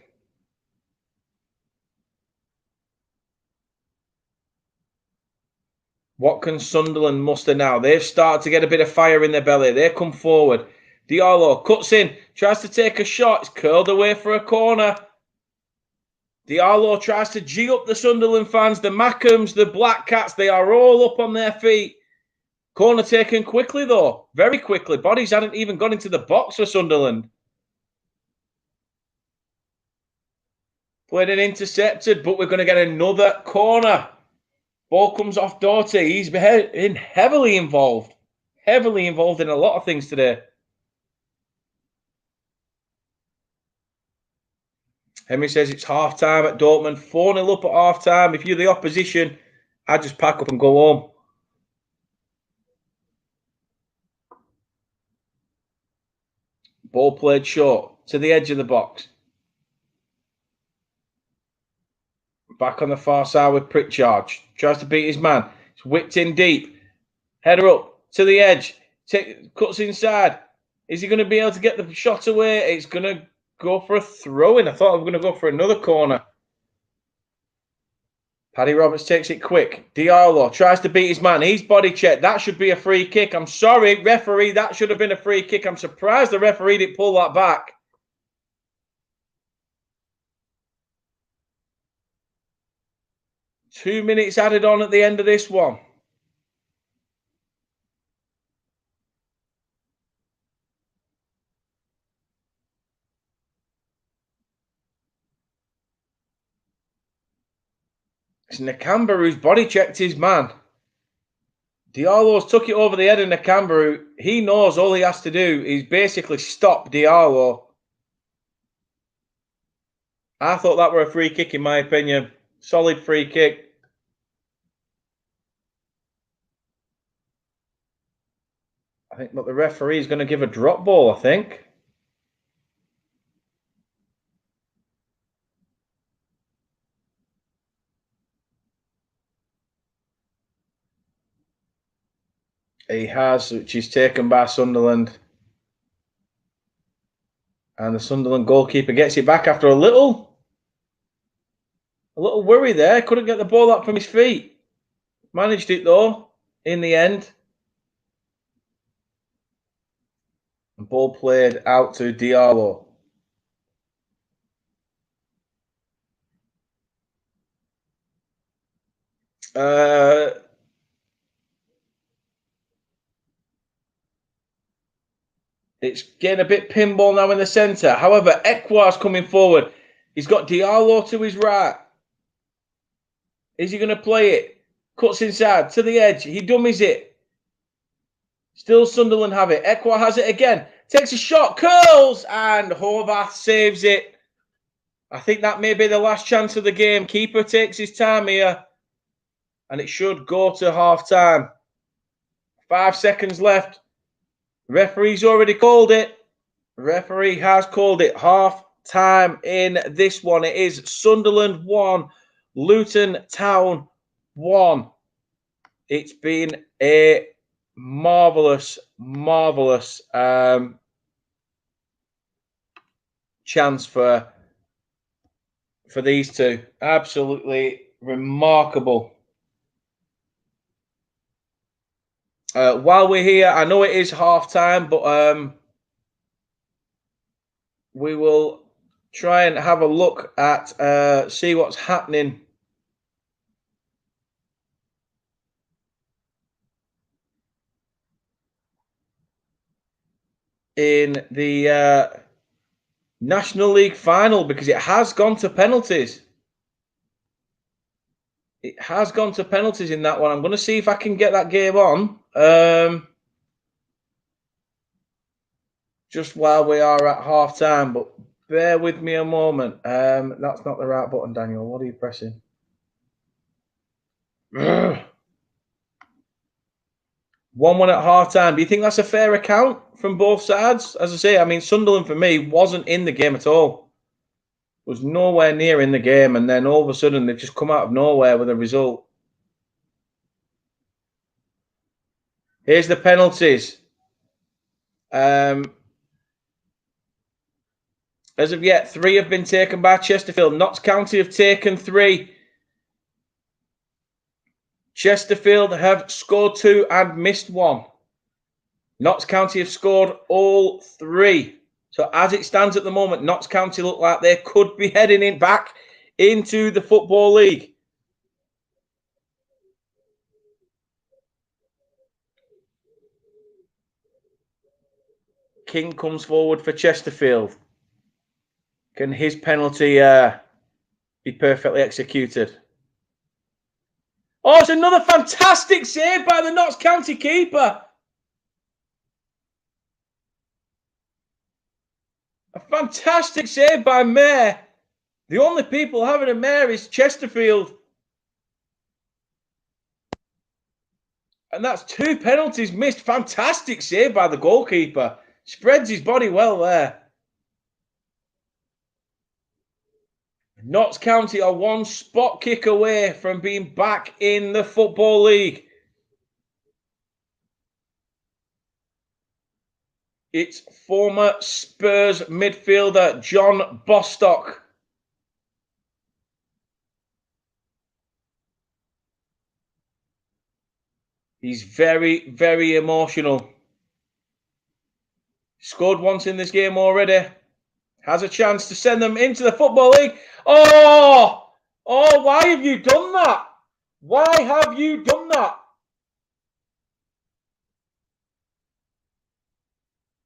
[SPEAKER 2] What can Sunderland muster now? They've started to get a bit of fire in their belly. They come forward. Diallo cuts in, tries to take a shot. It's curled away for a corner. Diallo tries to G up the Sunderland fans. The Mackhams, the Black Cats, they are all up on their feet. Corner taken quickly, though. Very quickly. Bodies hadn't even gone into the box for Sunderland. Played and intercepted, but we're going to get another corner. Ball comes off Doughty. He's been heavily involved in a lot of things today. Henry says it's half-time at Dortmund. 4-0 up at half-time. If you're the opposition, I'd just pack up and go home. Ball played short to the edge of the box. Back on the far side with Pritchard. Tries to beat his man. It's whipped in deep. Header up to the edge. Cuts inside. Is he going to be able to get the shot away? It's going to go for a throw-in. I thought we were going to go for another corner. Paddy Roberts takes it quick. Diallo tries to beat his man. He's body checked. That should be a free kick. I'm sorry, referee. That should have been a free kick. I'm surprised the referee didn't pull that back. Two minutes added on at the end of this one. It's Nakamba who's body checked his man. Diallo's took it over the head of Nakamba. He knows all he has to do is basically stop Diallo. I thought that were a free kick in my opinion. Solid free kick. I think, but the referee is going to give a drop ball, I think. He has, which is taken by Sunderland. And the Sunderland goalkeeper gets it back after a little worry there. Couldn't get the ball up from his feet. Managed it though, in the end. And ball played out to Diallo. It's getting a bit pinball now in the centre. However, Ekwar's coming forward. He's got Diallo to his right. Is he going to play it? Cuts inside to the edge. He dummies it. Still Sunderland have it. Ekwar has it again. Takes a shot. Curls. And Horvath saves it. I think that may be the last chance of the game. Keeper takes his time here. And it should go to half-time. 5 seconds left. Referee's already called it. Referee has called it. Half-time in this one. It is Sunderland 1, Luton Town 1. It's been a marvellous chance for these two. Absolutely remarkable. While we're here, I know it is half-time, but we will try and have a look at, see what's happening in the National League final, because it has gone to penalties. It has gone to penalties in that one. I'm going to see if I can get that game on. Just while we are at half time, but bear with me a moment. That's not the right button, Daniel. What are you pressing? 1-1 at half time. Do you think that's a fair account from both sides? As I say, I mean, Sunderland for me wasn't in the game at all. Was nowhere near in the game, and then all of a sudden they've just come out of nowhere with a result. Here's the penalties. As of yet, 3 have been taken by Chesterfield. Notts County have taken 3. Chesterfield have scored 2 and missed 1. Notts County have scored all 3. So as it stands at the moment, Notts County look like they could be heading in back into the Football League. King comes forward for Chesterfield. Can his penalty Be perfectly executed. Oh, it's another fantastic save by the Notts County keeper. A fantastic save by Mayer. The only people having a mare is Chesterfield. And that's 2 penalties missed. Fantastic save by the goalkeeper. Spreads his body well there. Notts County are 1 spot kick away from being back in the Football League. It's former Spurs midfielder John Bostock. He's very, very emotional. Scored once in this game already. Has a chance to send them into the Football League. Oh, why have you done that? Why have you done that?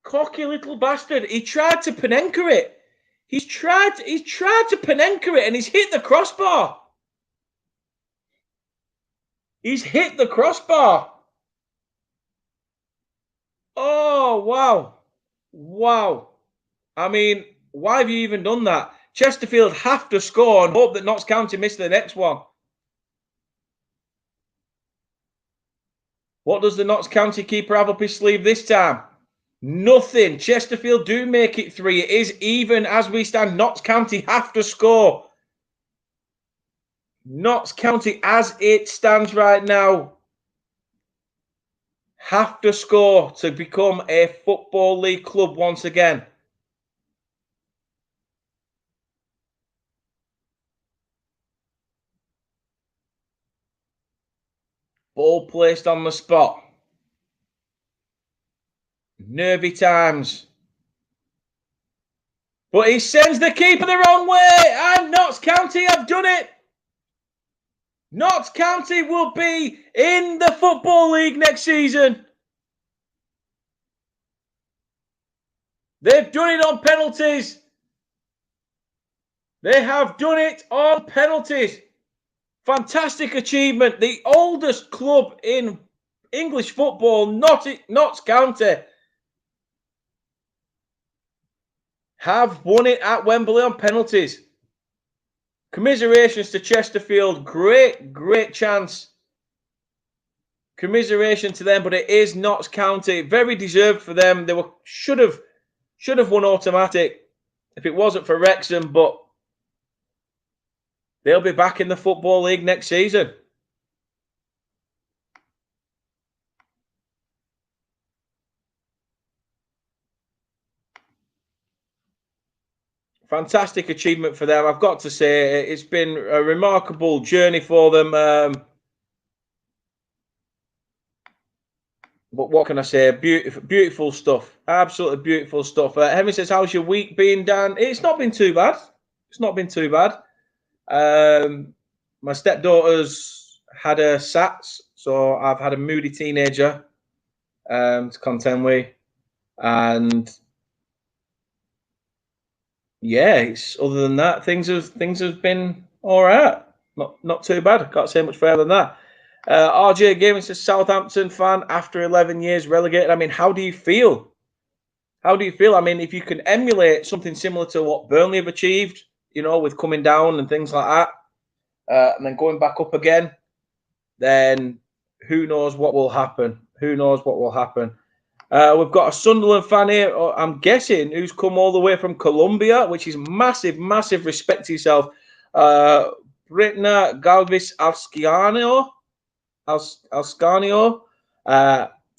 [SPEAKER 2] Cocky little bastard. He tried to Panenka it. He's tried to Panenka it and he's hit the crossbar. He's hit the crossbar. Oh, wow. Wow. I mean, why have you even done that? Chesterfield have to score and hope that Notts County miss the next one. What does the Notts County keeper have up his sleeve this time? Nothing. Chesterfield do make it 3. It is even as we stand. Notts County have to score. Notts County, as it stands right now, have to score to become a Football League club once again. Ball placed on the spot. Nervy times. But he sends the keeper the wrong way, and Notts County have done it. Notts County will be in the Football League next season. They've done it on penalties. They have done it on penalties. Fantastic achievement. The oldest club in English football, Notts County, have won it at Wembley on penalties. Commiserations to Chesterfield. Great chance. Commiseration to them, but it is Notts County. Very deserved for them. They should have won automatic if it wasn't for Wrexham, but they'll be back in the Football League next season. Fantastic achievement for them. I've got to say, it's been a remarkable journey for them. But what can I say? Beautiful stuff. Absolutely beautiful stuff. Henry says, how's your week been, Dan? It's not been too bad. It's not been too bad. My stepdaughter's had her SATs, so I've had a moody teenager to contend with. And yeah, other than that, things have been all right. Not too bad. Can't say much further than that. RJ Gaming says, Southampton fan after 11 years relegated. I mean, how do you feel? How do you feel? I mean, if you can emulate something similar to what Burnley have achieved, you know, with coming down and things like that, and then going back up again, then who knows what will happen? Who knows what will happen? We've got a Sunderland fan here, I'm guessing, who's come all the way from Colombia, which is massive respect to yourself. Britna Galvis Alscanio.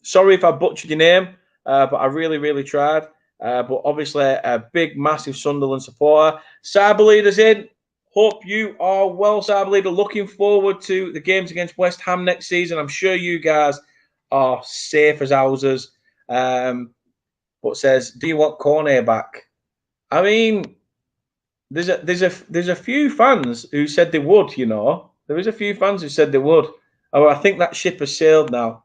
[SPEAKER 2] Sorry if I butchered your name, but I really tried. But obviously a big, massive Sunderland supporter. Cyber Leader's in. Hope you are well, Cyber Leader. Looking forward to the games against West Ham next season. I'm sure you guys are safe as houses. But says, do you want Cornet back? I mean, there's a few fans who said they would, you know. There is a few fans who said they would. Oh, I think that ship has sailed now.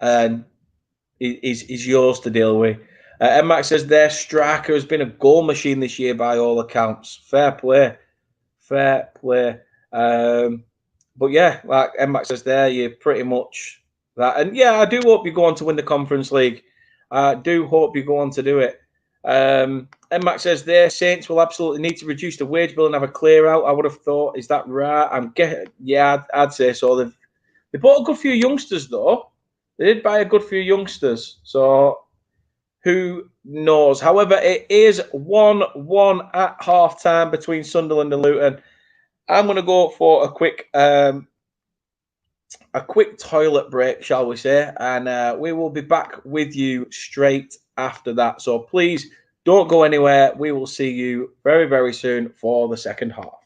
[SPEAKER 2] And is yours to deal with. Max says their striker has been a goal machine this year by all accounts. Fair play. Fair play. But yeah, like Max says there, you're pretty much that. And yeah, I do hope you go on to win the Conference League. I do hope you go on to do it. Max says there, Saints will absolutely need to reduce the wage bill and have a clear out. I would have thought, is that right? Yeah, I'd say so. They bought a good few youngsters though. They did buy a good few youngsters. So who knows? However, it is 1-1 at half time between Sunderland and Luton. I'm going to go for a quick toilet break, shall we say, and we will be back with you straight after that. So please don't go anywhere. We will see you very, very soon for the second half.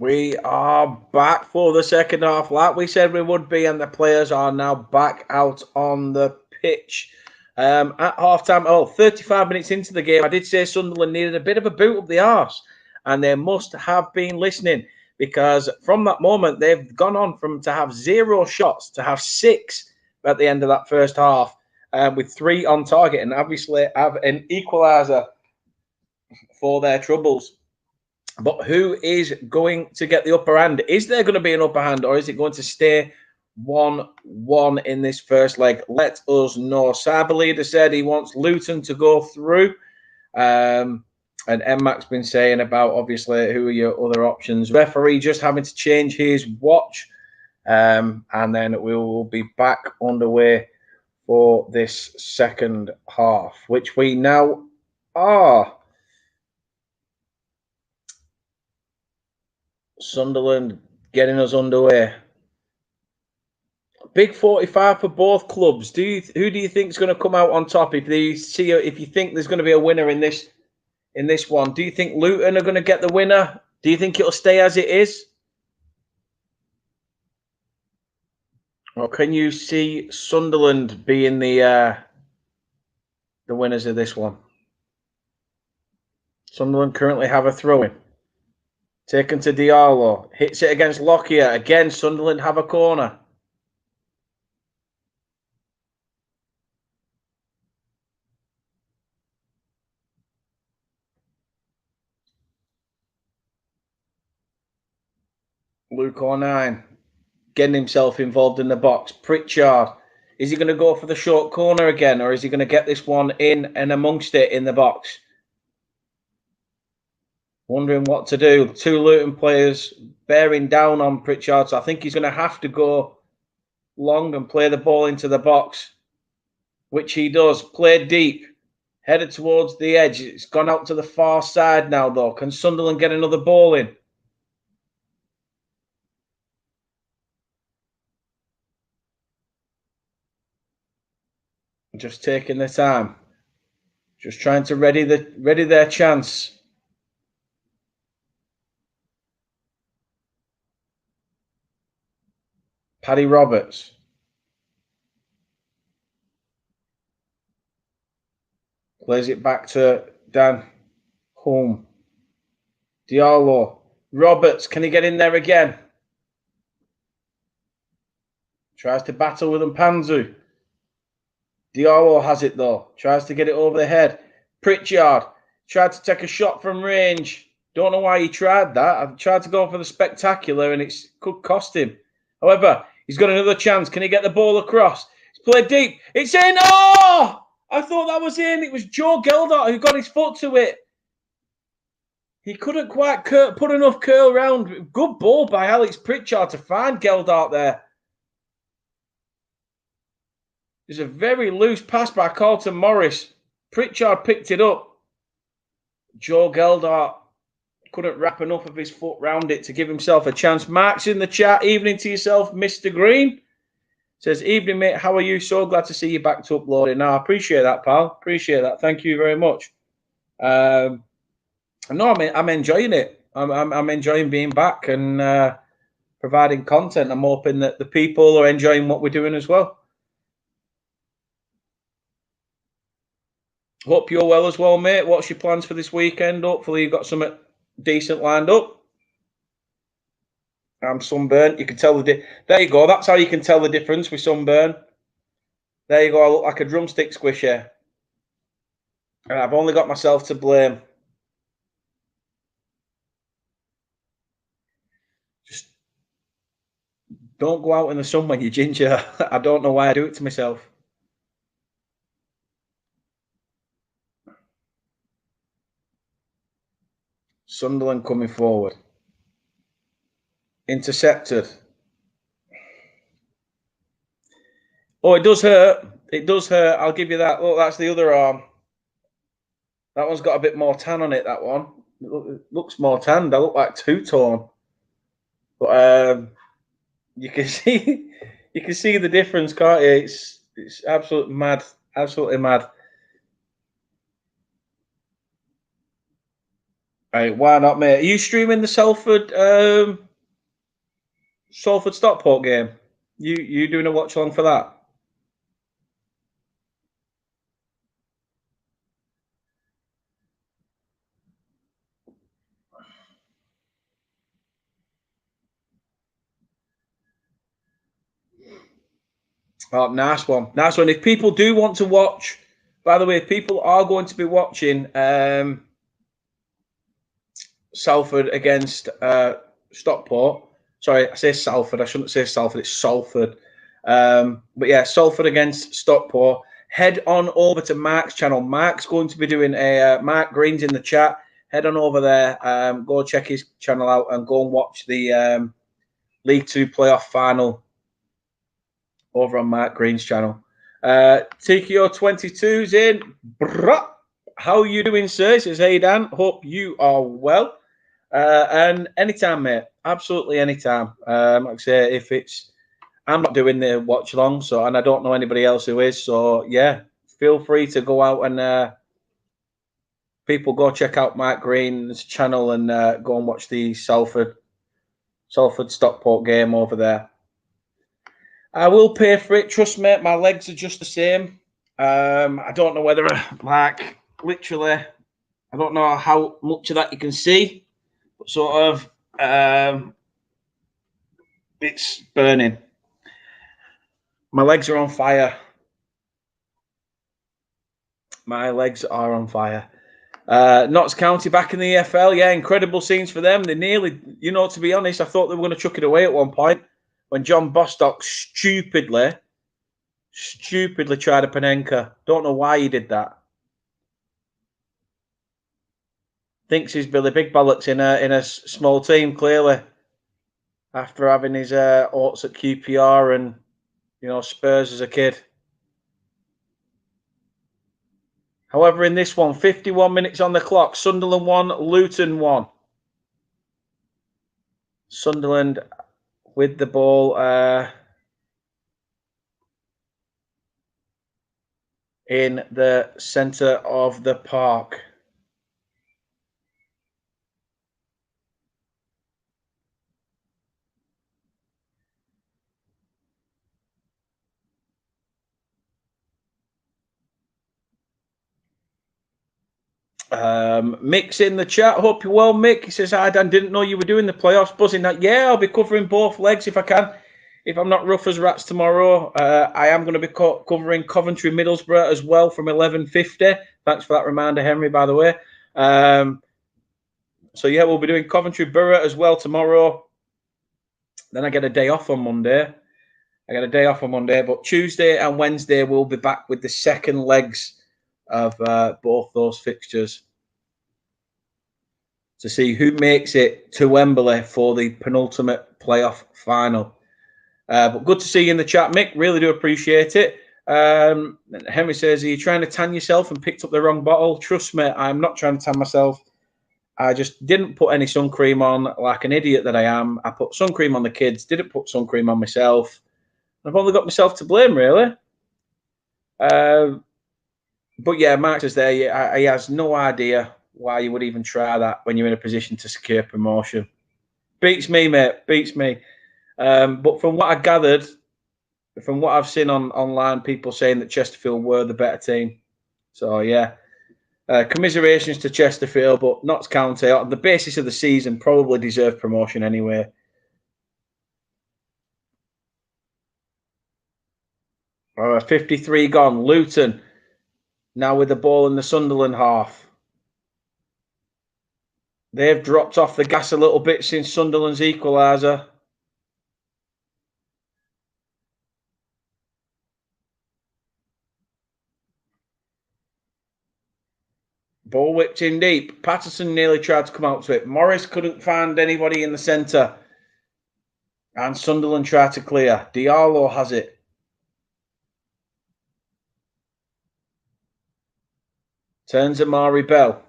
[SPEAKER 2] We are back for the second half, like we said we would be, and the players are now back out on the pitch. At half-time, 35 minutes into the game, I did say Sunderland needed a bit of a boot up the arse, and they must have been listening, because from that moment, they've gone on from to have 0 shots to have 6 at the end of that first half, with 3 on target, and obviously have an equaliser for their troubles. But who is going to get the upper hand? Is there going to be an upper hand, or is it going to stay 1-1 in this first leg? Let us know. Cyberleader said he wants Luton to go through. And MMAC's been saying about, obviously, who are your other options. Referee just having to change his watch. And then we will be back underway for this second half, which we now are. Sunderland getting us underway. Big 45 for both clubs. Who do you think is going to come out on top? If you think there's going to be a winner in this one, do you think Luton are going to get the winner? Do you think it'll stay as it is? Or can you see Sunderland being the winners of this one? Sunderland currently have a throw-in. Taken to Diallo. Hits it against Lockyer. Again, Sunderland have a corner. Luke O'Nien getting himself involved in the box. Pritchard. Is he going to go for the short corner again, or is he going to get this one in and amongst it in the box? Wondering what to do. 2 Luton players bearing down on Pritchard, so I think he's going to have to go long and play the ball into the box, which he does. Play deep, headed towards the edge. It's gone out to the far side now, though. Can Sunderland get another ball in? Just taking their time, just trying to ready their chance. Paddy Roberts. Plays it back to Dan Home. Diallo. Roberts, can he get in there again? Tries to battle with Mpanzu. Diallo has it though. Tries to get it over the head. Pritchard tried to take a shot from range. Don't know why he tried that. I've tried to go for the spectacular and it could cost him. However, he's got another chance. Can he get the ball across? He's played deep. It's in. Oh! I thought that was in. It was Joe Geldart who got his foot to it. He couldn't quite put enough curl round. Good ball by Alex Pritchard to find Geldart there. There's a very loose pass by Carlton Morris. Pritchard picked it up. Joe Geldart couldn't wrap enough of his foot round it to give himself a chance. Mark's in the chat. Evening to yourself, Mr. Green. Says, evening, mate. How are you? So glad to see you back to uploading. Now, I appreciate that, pal. Appreciate that. Thank you very much. No, I'm enjoying it. I'm enjoying being back and providing content. I'm hoping that the people are enjoying what we're doing as well. Hope you're well as well, mate. What's your plans for this weekend? Hopefully you've got something decent lined up. I'm sunburnt. You can tell there you go. That's how you can tell the difference with sunburn. There you go. I look like a drumstick squisher. And I've only got myself to blame. Just don't go out in the sun when you're ginger. I don't know why I do it to myself. Sunderland coming forward. Intercepted. Oh, it does hurt. It does hurt. I'll give you that. Look, that's the other arm. That one's got a bit more tan on it, that one. It looks more tanned. I look like two-tone. But you can see the difference, can't you? It's absolutely mad. Absolutely mad. Hey, why not, mate? Are you streaming the Salford Stockport game? You doing a watch along for that? Oh, nice one, nice one. If people do want to watch, by the way, if people are going to be watching Salford against Stockport. Sorry, I say Salford. I shouldn't say Salford. It's Salford. But yeah, Salford against Stockport. Head on over to Mark's channel. Mark's going to be doing a Mark Green's in the chat. Head on over there. Go check his channel out and go and watch the League Two playoff final over on Mark Green's channel. TKO22's in. How are you doing, sir? He says, hey, Dan. Hope you are well. And anytime, mate. Absolutely anytime. Like I say, if it's, I'm not doing the watch along, so, and I don't know anybody else who is. So yeah, feel free to go out and people go check out Mark Green's channel and go and watch the Salford Stockport game over there. I will pay for it. Trust me, my legs are just the same. I don't know whether, like, literally, I don't know how much of that you can see, but sort of, it's burning. My legs are on fire. My legs are on fire. Notts County back in the EFL. Yeah, incredible scenes for them. They nearly, to be honest, I thought they were going to chuck it away at one point when John Bostock stupidly tried a Panenka. Don't know why he did that. Thinks he's Billy Big Bollocks in a small team, clearly. After having his aughts at QPR and, Spurs as a kid. However, in this one, 51 minutes on the clock. Sunderland 1, Luton 1. Sunderland with the ball in the centre of the park. Mick's in the chat. Hope you're well, Mick. He says, hi, Dan. Didn't know you were doing the playoffs. Buzzing that. Yeah, I'll be covering both legs if I can. If I'm not rough as rats tomorrow, I am going to be covering Coventry Middlesbrough as well from 11:50. Thanks for that reminder, Henry, by the way. So, yeah, we'll be doing Coventry Borough as well tomorrow. Then I get a day off on Monday. But Tuesday and Wednesday, we'll be back with the second legs of both those fixtures to see who makes it to Wembley for the penultimate playoff final. But good to see you in the chat, Mick. Really do appreciate it. Henry says, are you trying to tan yourself and picked up the wrong bottle? Trust me, I'm not trying to tan myself. I just didn't put any sun cream on like an idiot that I am. I put sun cream on the kids, didn't put sun cream on myself. I've only got myself to blame, really. But yeah, Mark says there, he has no idea why you would even try that when you're in a position to secure promotion. Beats me, mate. Beats me. But from what I gathered, from what I've seen online, people saying that Chesterfield were the better team. So yeah, commiserations to Chesterfield, but Notts County, on the basis of the season, probably deserve promotion anyway. All right, 53 gone. Luton now with the ball in the Sunderland half. They've dropped off the gas a little bit since Sunderland's equaliser. Ball whipped in deep. Patterson nearly tried to come out to it. Morris couldn't find anybody in the centre. And Sunderland tried to clear. Diallo has it. Turns Amari Bell.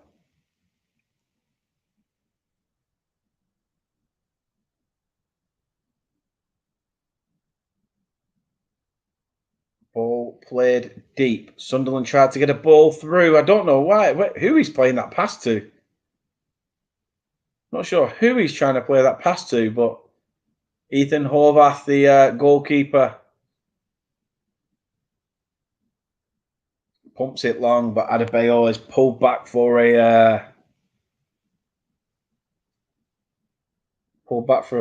[SPEAKER 2] Ball played deep. Sunderland tried to get a ball through. I don't know why. Who he's playing that pass to. Not sure who he's trying to play that pass to, but Ethan Horvath, the goalkeeper, pumps it long, but Adebayo is pulled back for a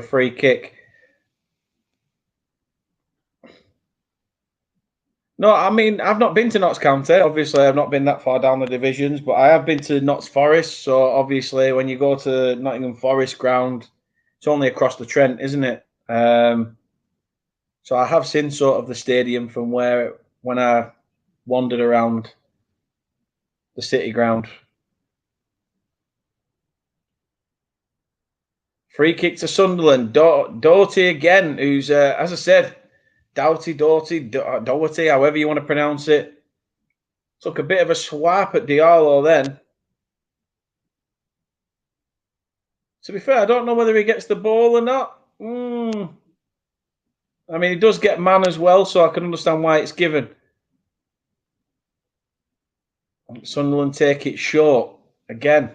[SPEAKER 2] free kick. No, I mean, I've not been to Notts County. Obviously, I've not been that far down the divisions, but I have been to Notts Forest. So obviously, when you go to Nottingham Forest ground, it's only across the Trent, isn't it? So I have seen sort of the stadium from when I wandered around the City ground. Free kick to Sunderland. Doherty again, who's, as I said, Doherty, however you want to pronounce it. Took a bit of a swap at Diallo then. To be fair, I don't know whether he gets the ball or not. I mean, he does get man as well, so I can understand why it's given. Sunderland take it short again.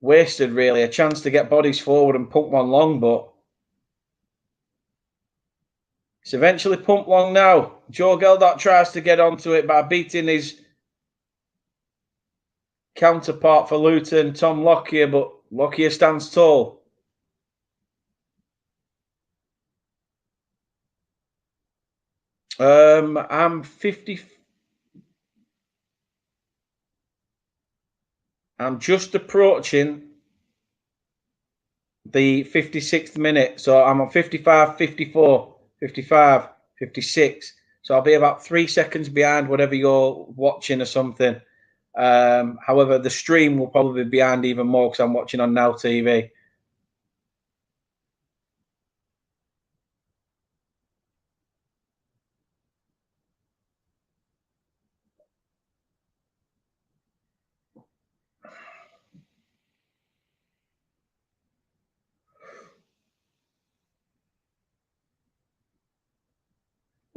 [SPEAKER 2] Wasted, really. A chance to get bodies forward and pump one long, but it's eventually pumped long now. Joe Geldof tries to get onto it by beating his counterpart for Luton, Tom Lockyer, but Lockyer stands tall. I'm 50. I'm just approaching the 56th minute. So I'm on 55, 54, 55, 56. So I'll be about 3 seconds behind whatever you're watching or something. However, the stream will probably be behind even more because I'm watching on Now TV.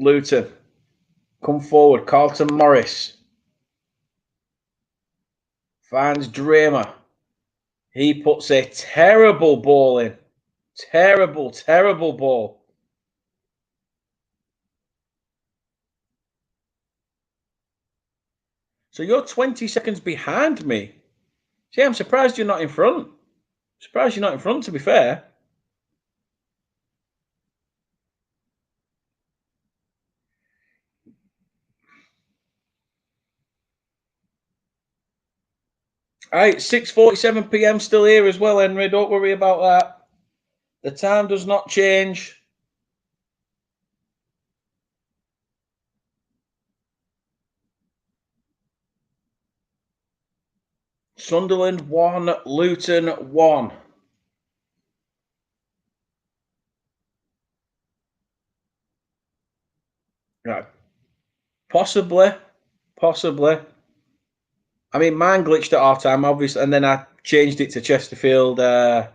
[SPEAKER 2] Luton, come forward. Carlton Morris finds Dramer. He puts a terrible ball in. Terrible, terrible ball. So you're 20 seconds behind me. See, I'm surprised you're not in front. Surprised you're not in front, to be fair. All right, 6:47 p.m. still here as well, Henry. Don't worry about that. The time does not change. Sunderland 1, Luton 1. Right. Possibly. I mean, mine glitched at half time, obviously, and then I changed it to Chesterfield, Notts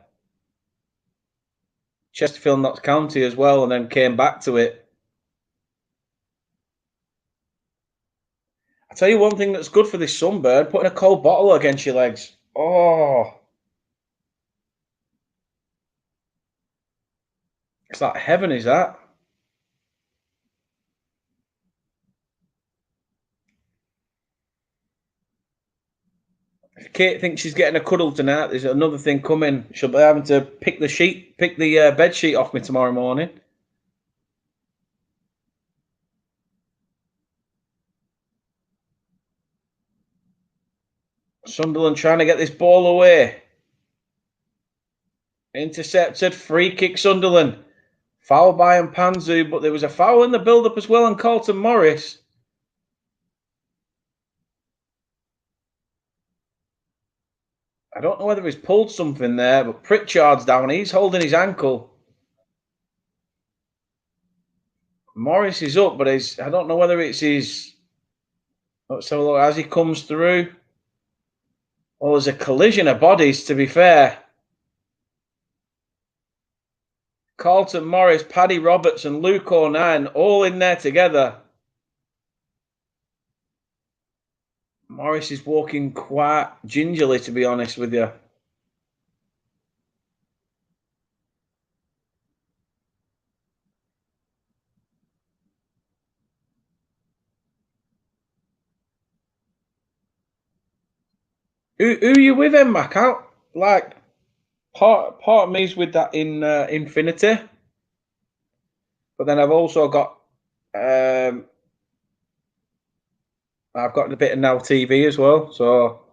[SPEAKER 2] County as well, and then came back to it. I tell you one thing that's good for this sunburn: putting a cold bottle against your legs. Oh, it's like heaven, is that? If Kate thinks she's getting a cuddle tonight, there's another thing coming. She'll be having to pick the bed sheet off me tomorrow morning. Sunderland trying to get this ball away. Intercepted, free kick Sunderland. Foul by Mpanzu, but there was a foul in the build-up as well on Carlton Morris. I don't know whether he's pulled something there, but Pritchard's down. He's holding his ankle. Morris is up, but I don't know whether it's his... Let's have a look as he comes through. Well, there's a collision of bodies, to be fair. Carlton Morris, Paddy Roberts and Luke O'Nien all in there together. Morris is walking quite gingerly, to be honest with you. Who are you with, Mac? Out like part of me's with that in Infinity, but then I've also got I've got a bit of Now TV as well, so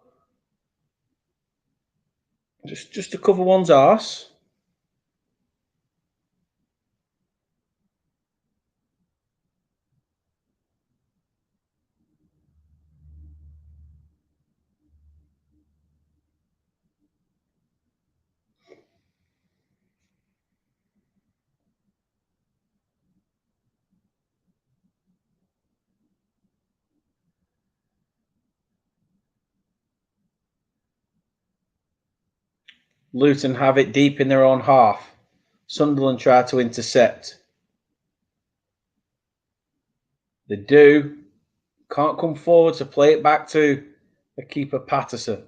[SPEAKER 2] just to cover one's arse. Luton have it deep in their own half. Sunderland try to intercept. They do. Can't come forward to play it back to the keeper Patterson.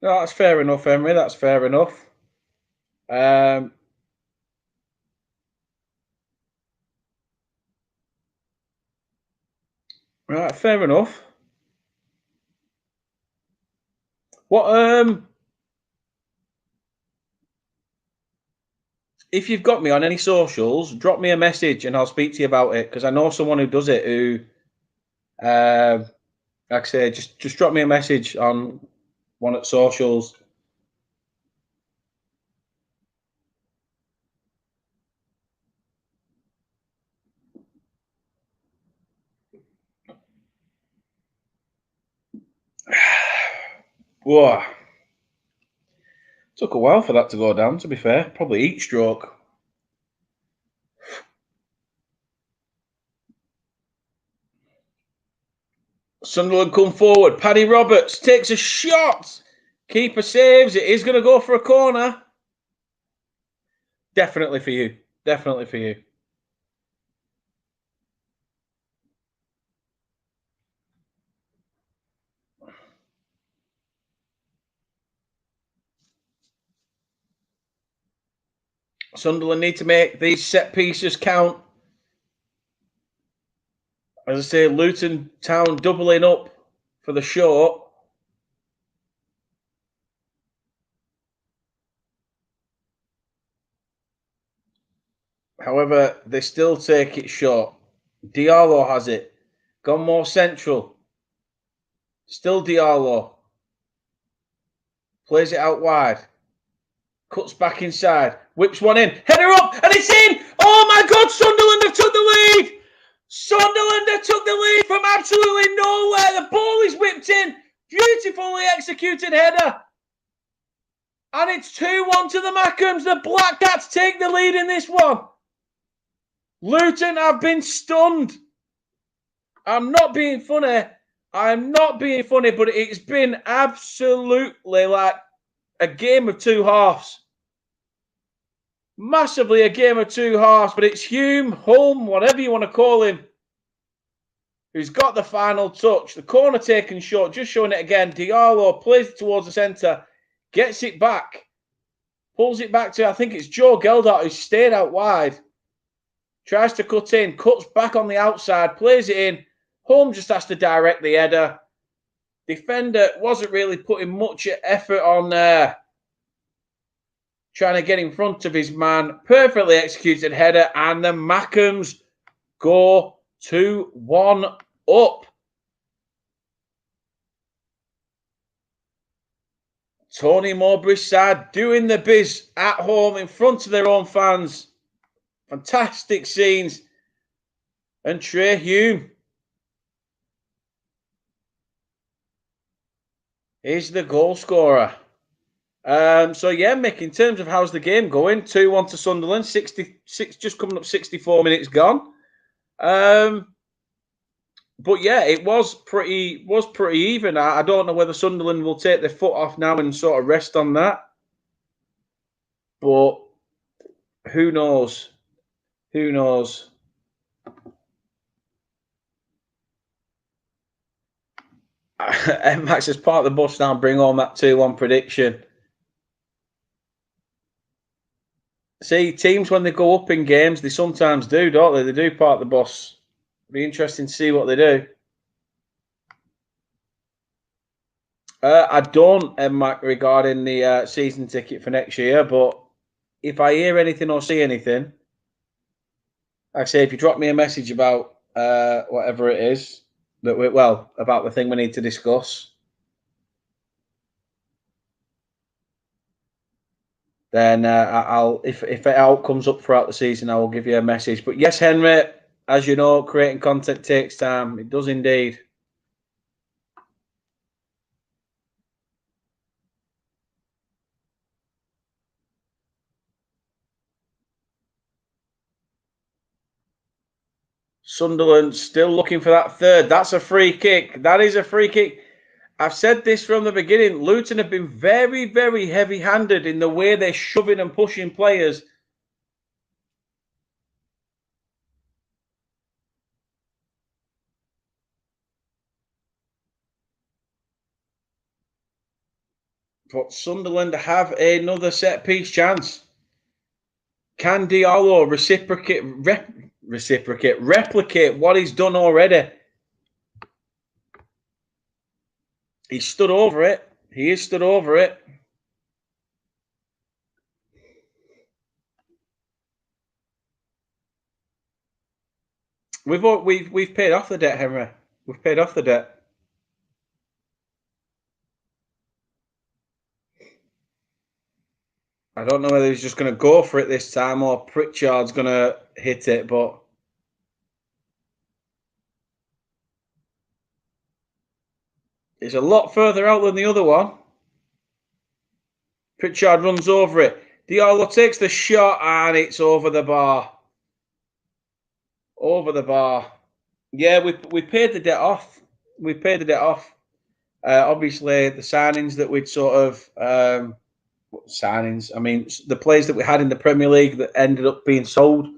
[SPEAKER 2] No, that's fair enough, Emery. That's fair enough. Right, fair enough. What if you've got me on any socials, drop me a message and I'll speak to you about it, because I know someone who does it who like I say, just drop me a message on one at socials. Whoa. Took a while for that to go down, to be fair. Probably heat stroke. Sunderland come forward. Paddy Roberts takes a shot. Keeper saves. It is going to go for a corner. Definitely for you. Definitely for you. Sunderland need to make these set pieces count. As I say, Luton Town doubling up for the show. However, they still take it short. Diallo has it. Gone more central. Still Diallo. Plays it out wide. Cuts back inside. Whips one in. Header up. And it's in. Oh my God. Sunderland have took the lead. Sunderland have took the lead from absolutely nowhere. The ball is whipped in. Beautifully executed header. And it's 2-1 to the Mackems. The Black Cats take the lead in this one. Luton have been stunned. I'm not being funny. But it's been absolutely like a game of two halves. Massively a game of two halves, but it's Hume, Holm, whatever you want to call him, who's got the final touch. The corner taken short, just showing it again. Diallo plays it towards the centre, gets it back, pulls it back to, I think it's Joe Geldart, who stayed out wide. Tries to cut in, cuts back on the outside, plays it in. Holm just has to direct the header. Defender wasn't really putting much effort on there. Trying to get in front of his man. Perfectly executed header. And the Mackems go 2-1 up. Tony Mowbray's side doing the biz at home in front of their own fans. Fantastic scenes. And Trey Hume is the goal scorer. So yeah, Mick, in terms of how's the game going, 2-1 to Sunderland, 66, just coming up 64 minutes gone. But yeah, it was pretty even. I don't know whether Sunderland will take their foot off now and sort of rest on that. But who knows? Who knows? Max has parked the bus now and bring home that 2-1 prediction. See, teams, when they go up in games, they sometimes do, don't they? They do park the bus. Be interesting to see what they do. I don't, Mac, regarding the season ticket for next year, but if I hear anything or see anything, like I say, if you drop me a message about whatever it is, about the thing we need to discuss, then I'll if it out comes up throughout the season, I will give you a message. But yes, Henry, as you know, creating content takes time. It does indeed. Sunderland still looking for that third. That's a free kick. That is a free kick. I've said this from the beginning. Luton have been very, very heavy-handed in the way they're shoving and pushing players. But Sunderland have another set-piece chance. Can Diallo replicate what he's done already? He stood over it. He is stood over it. We've paid off the debt, Henry. We've paid off the debt. I don't know whether he's just going to go for it this time or Pritchard's going to hit it, but it's a lot further out than the other one. Pritchard runs over it. Diallo takes the shot and it's over the bar. Over the bar. Yeah, we paid the debt off. We paid the debt off. Obviously, the signings that we'd sort of signings. I mean, the players that we had in the Premier League that ended up being sold.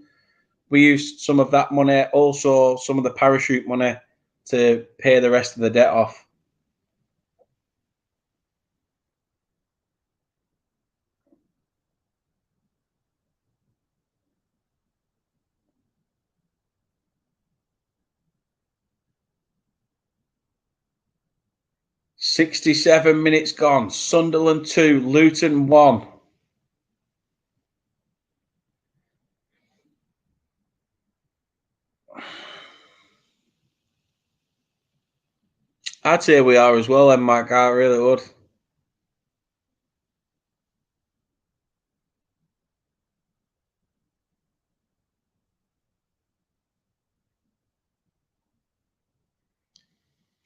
[SPEAKER 2] We used some of that money, also some of the parachute money, to pay the rest of the debt off. "67 minutes gone. Sunderland 2, Luton 1. I'd say we are as well, then, Mike. I really would.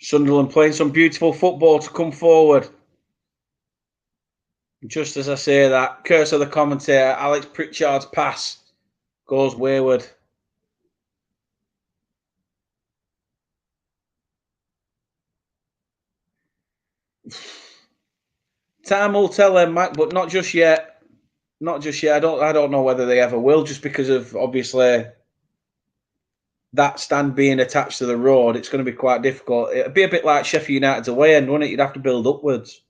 [SPEAKER 2] Sunderland playing some beautiful football to come forward. Just as I say that, curse of the commentator, Alex Pritchard's pass goes wayward. Time will tell them, Mike, but not just yet. Not just yet. I don't know whether they ever will, just because of obviously that stand being attached to the road. It's going to be quite difficult. It'd be a bit like Sheffield United's away end, wouldn't it? You'd have to build upwards.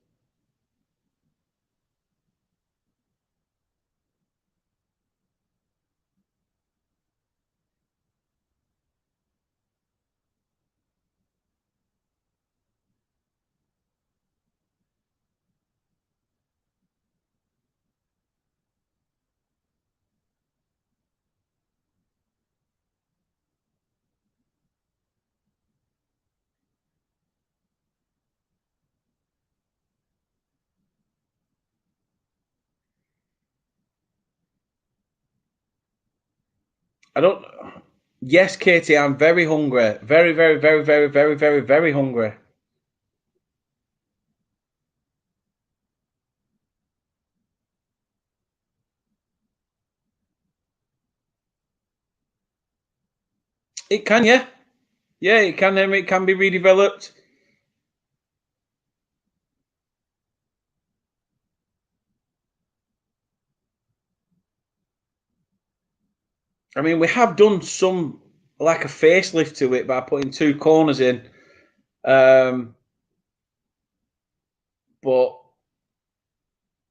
[SPEAKER 2] I don't. Yes, Katie, I'm very hungry. Very, very, very, very, very, very, very hungry. It can, yeah. Yeah, it can, Henry. It can be redeveloped. I mean, we have done some, like a facelift to it by putting two corners in. but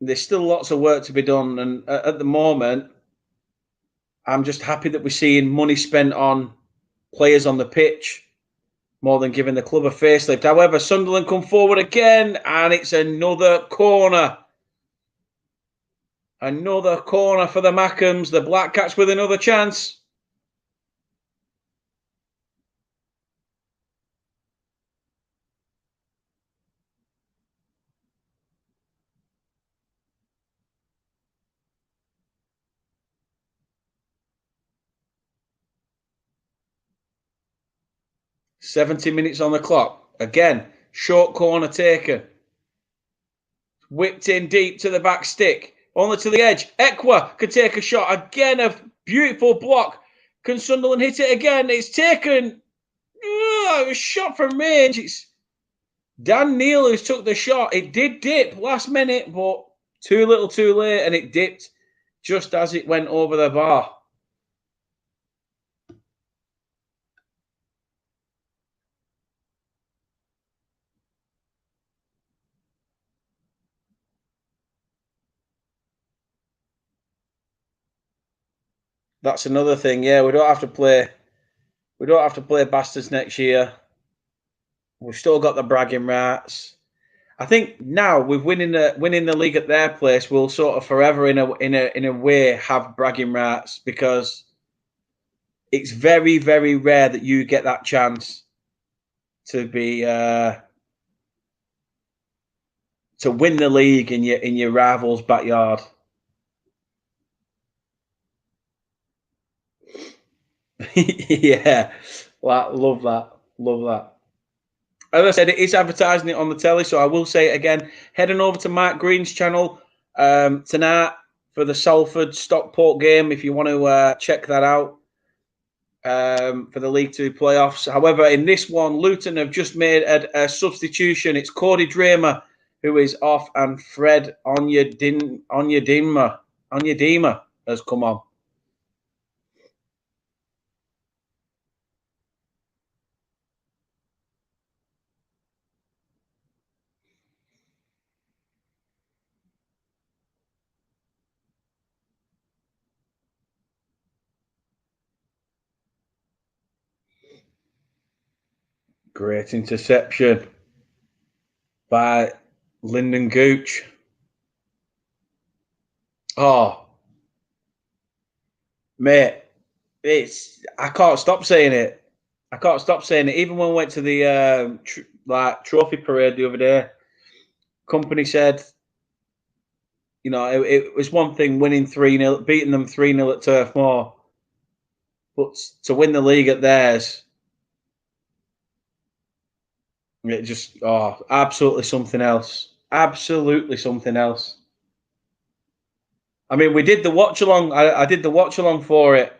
[SPEAKER 2] there's still lots of work to be done. And at the moment, I'm just happy that we're seeing money spent on players on the pitch more than giving the club a facelift. However, Sunderland come forward again, and it's another corner. Another corner for the Mackems. The Black Cats with another chance. "70 minutes on the clock. Again, short corner taken. Whipped in deep to the back stick. Only to the edge. Ekwa could take a shot. Again, a beautiful block. Can Sunderland hit it again? It's taken. It was shot from range. It's Dan Neal who's took the shot. It did dip last minute, but too little too late, and it dipped just as it went over the bar. That's another thing. Yeah, we don't have to play. We don't have to play bastards next year. We've still got the bragging rights. I think now with winning the league at their place, we'll sort of forever in a way have bragging rights, because it's very, very rare that you get that chance to be to win the league in your rival's backyard. Yeah, love that. Love that. As I said, it is advertising it on the telly, so I will say it again. Heading over to Mark Green's channel tonight for the Salford Stockport game, if you want to check that out for the League Two playoffs. However, in this one, Luton have just made a substitution. It's Cody Dramer who is off, and Fred Onyedinma has come on. Great interception by Lyndon Gooch. Oh, mate, I can't stop saying it. I can't stop saying it. Even when we went to the trophy parade the other day, company said, you know, it was one thing winning 3-0, beating them 3-0 at Turf Moor, but to win the league at theirs, it just absolutely something else. Absolutely something else. I mean, we did the watch along. I did the watch along for it,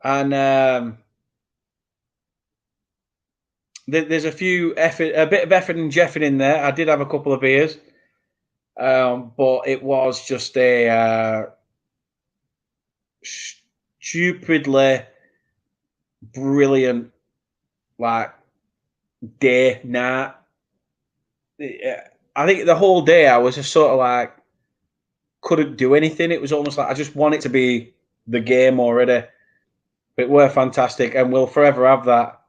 [SPEAKER 2] and there's a bit of effort and jeffing in there. I did have a couple of beers, but it was just a stupidly brilliant day night. I think the whole day I was just sort of like couldn't do anything. It was almost like I just want it to be the game already. But we're fantastic, and we'll forever have that.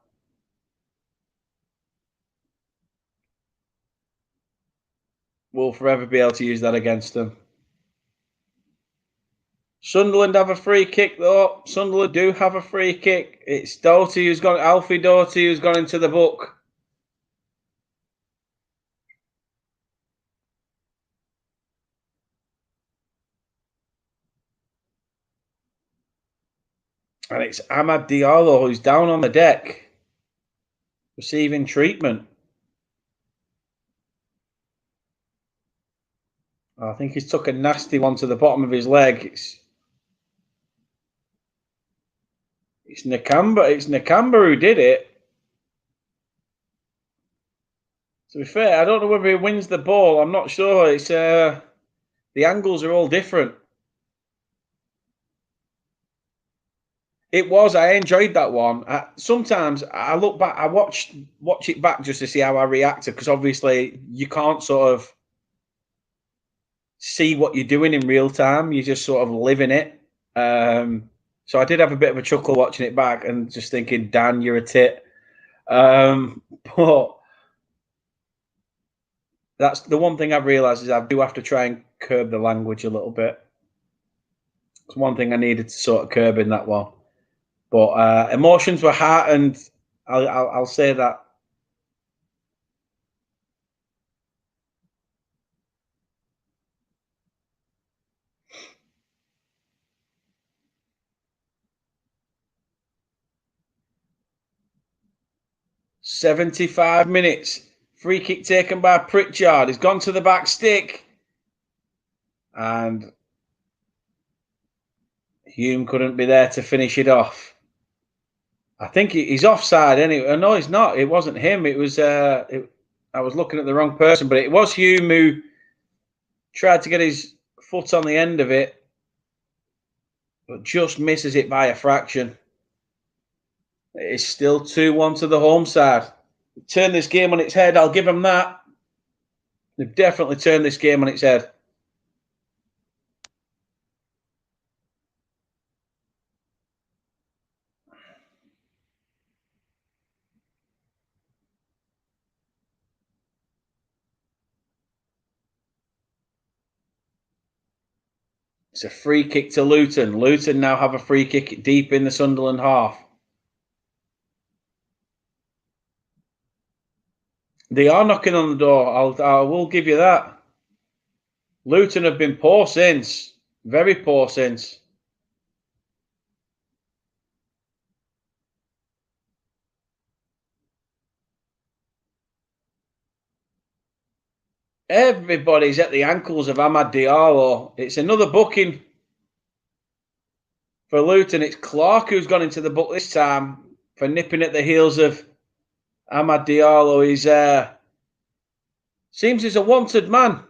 [SPEAKER 2] We'll forever be able to use that against them. Sunderland have a free kick, though. Sunderland do have a free kick. It's Alfie Doughty who's gone into the book. And it's Amad Diallo who's down on the deck, receiving treatment. I think he's took a nasty one to the bottom of his leg. It's Nakamba. It's Nakamba who did it. To be fair, I don't know whether he wins the ball. I'm not sure. It's the angles are all different. It was. I enjoyed that one. Sometimes I look back. I watch it back just to see how I reacted, because obviously you can't sort of see what you're doing in real time. You just sort of live in it. So I did have a bit of a chuckle watching it back and just thinking, Dan, you're a tit. But that's the one thing I've realised is I do have to try and curb the language a little bit. It's one thing I needed to sort of curb in that one. But emotions were hot, and I'll say that. "75 minutes. Free kick taken by Pritchard. He's gone to the back stick. And Hume couldn't be there to finish it off. I think he's offside anyway. No, he's not. It wasn't him. It was I was looking at the wrong person, but it was Hume who tried to get his foot on the end of it, but just misses it by a fraction. It's still 2-1 to the home side. Turn this game on its head. I'll give them that. They've definitely turned this game on its head. It's a free kick to Luton. Luton now have a free kick deep in the Sunderland half. They are knocking on the door. I will give you that. Luton have been poor since. Very poor since. Everybody's at the ankles of Amad Diallo. It's another booking for Luton. It's Clark who's gone into the book this time for nipping at the heels of Amad Diallo. He's seems he's a wanted man.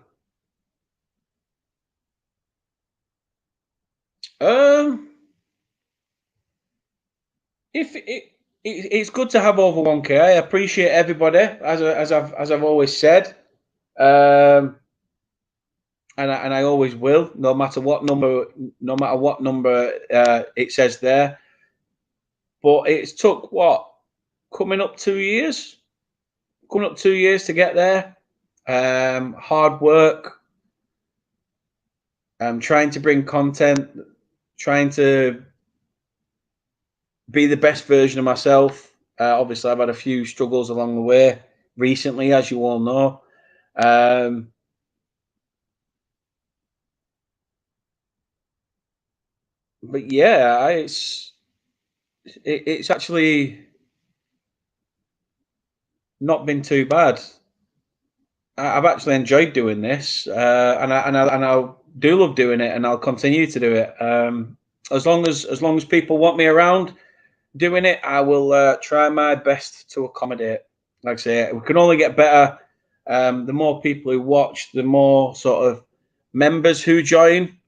[SPEAKER 2] It's good to have over 1K. I appreciate everybody, as I've always said. And I always will, no matter what number it says there. But it's took coming up 2 years to get there. Hard work. Trying to bring content, trying to be the best version of myself. Obviously, I've had a few struggles along the way recently, as you all know. But yeah, it's actually not been too bad. I've actually enjoyed doing this, and I do love doing it, and I'll continue to do it. As long as people want me around doing it, I will try my best to accommodate. Like I say, we can only get better. The more people who watch, the more sort of members who join.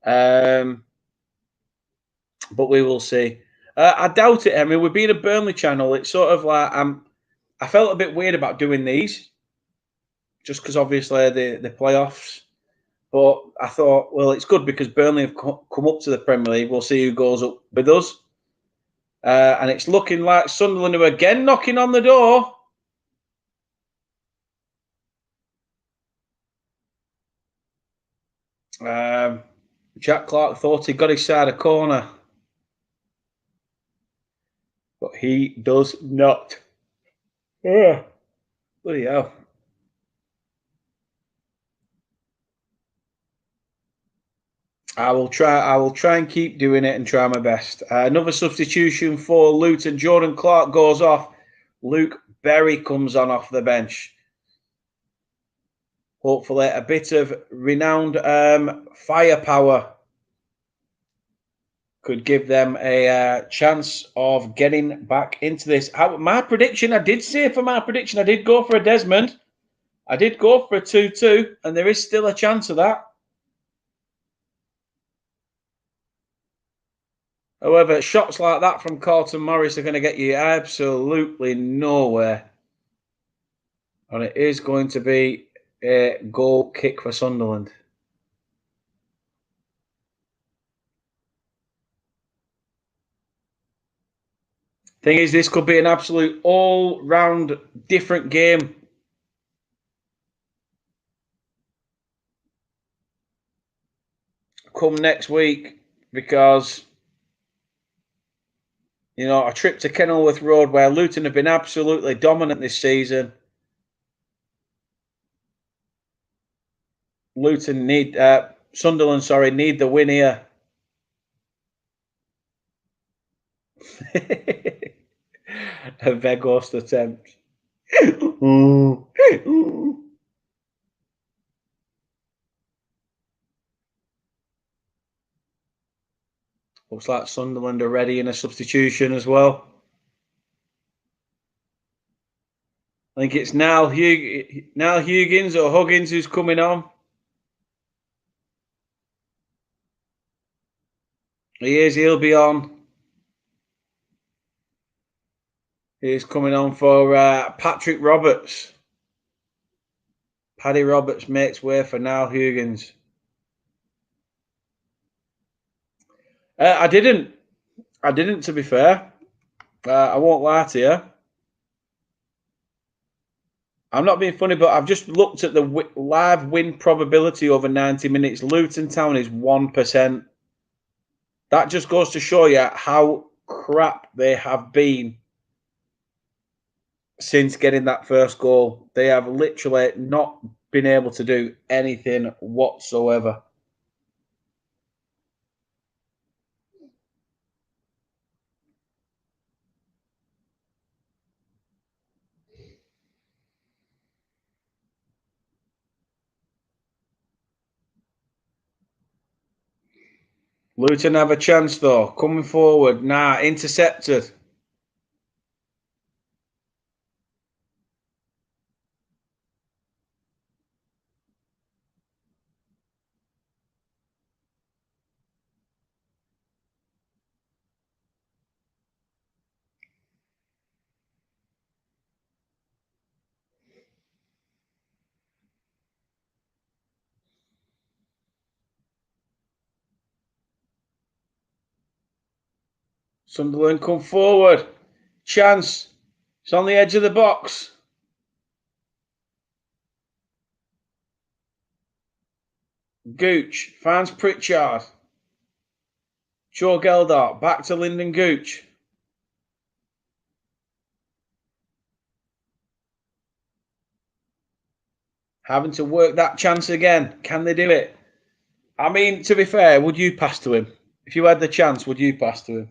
[SPEAKER 2] But we will see. I doubt it. I mean, we're being a Burnley channel. It's sort of like I felt a bit weird about doing these, just because obviously the playoffs. But I thought, well, it's good because Burnley have come up to the Premier League. We'll see who goes up with us. And it's looking like Sunderland are again knocking on the door. Jack Clark thought he got his side of corner, but he does not. Yeah. Bloody hell. I will try and keep doing it and try my best. Another substitution for Luton. Jordan Clark goes off. Luke Berry comes on off the bench. Hopefully a bit of renowned firepower could give them a chance of getting back into this. My prediction, I did go for a Desmond. I did go for a 2-2, and there is still a chance of that. However, shots like that from Carlton Morris are going to get you absolutely nowhere. And it is going to be a goal kick for Sunderland. Thing is, this could be an absolute all-round different game. Come next week, because you know, a trip to Kenilworth Road where Luton have been absolutely dominant this season. Luton need Sunderland, sorry, need the win here. A Veghorst attempt. Looks like Sunderland are ready in a substitution as well. I think it's now Huggins or Huggins who's coming on. He is. He'll be on. He's coming on for Patrick Roberts. Paddy Roberts makes way for now Huggins. I didn't, to be fair. I won't lie to you. I'm not being funny, but I've just looked at the live win probability over 90 minutes. Luton Town is 1%. That just goes to show you how crap they have been since getting that first goal. They have literally not been able to do anything whatsoever. Luton have a chance though. Coming forward. Nah, intercepted. Sunderland come forward. Chance. It's on the edge of the box. Gooch finds Pritchard. Joe Geldart back to Lyndon Gooch. Having to work that chance again. Can they do it? I mean, to be fair, would you pass to him? If you had the chance, would you pass to him?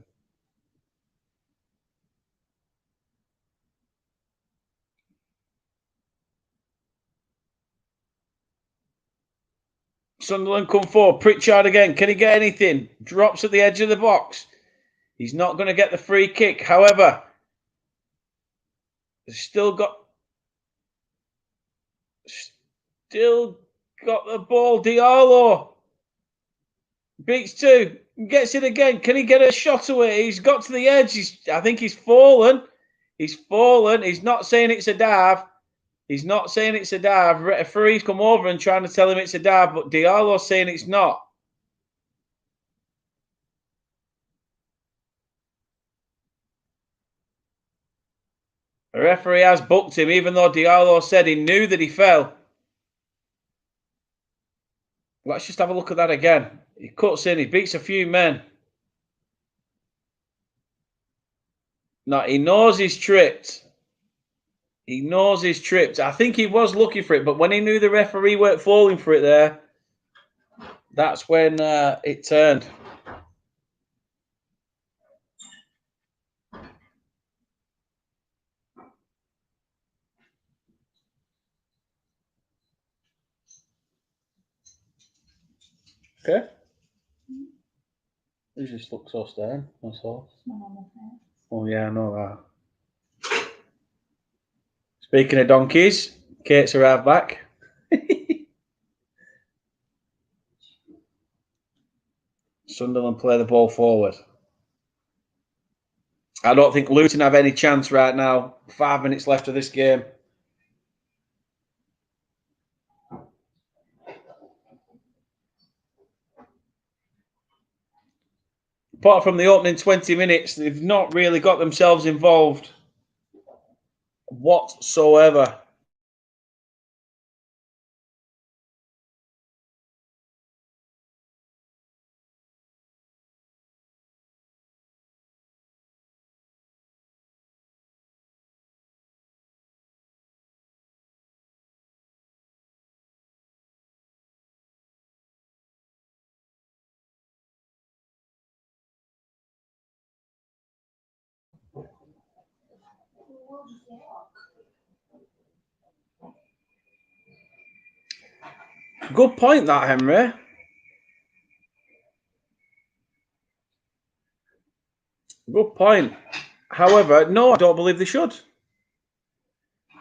[SPEAKER 2] Sunderland come forward. Pritchard again. Can he get anything? Drops at the edge of the box. He's not going to get the free kick. However, still got the ball. Diallo beats two. Gets it again. Can he get a shot away? He's got to the edge. I think he's fallen. He's fallen. He's not saying it's a dive. He's not saying it's a dive. Referee's come over and trying to tell him it's a dive, but Diallo's saying it's not. The referee has booked him, even though Diallo said he knew that he fell. Let's just have a look at that again. He cuts in. He beats a few men. No, he knows he's tripped. He knows he's tripped. I think he was looking for it, but when he knew the referee weren't falling for it there, that's when it turned. Okay. He just looks so stern. That's all. Oh, yeah, I know that. Speaking of donkeys, Kate's arrived back. Sunderland play the ball forward. I don't think Luton have any chance right now. 5 minutes left of this game. apart from the opening 20 minutes, they've not really got themselves involved whatsoever. Good point, that, Henry. Good point. However, no, I don't believe they should.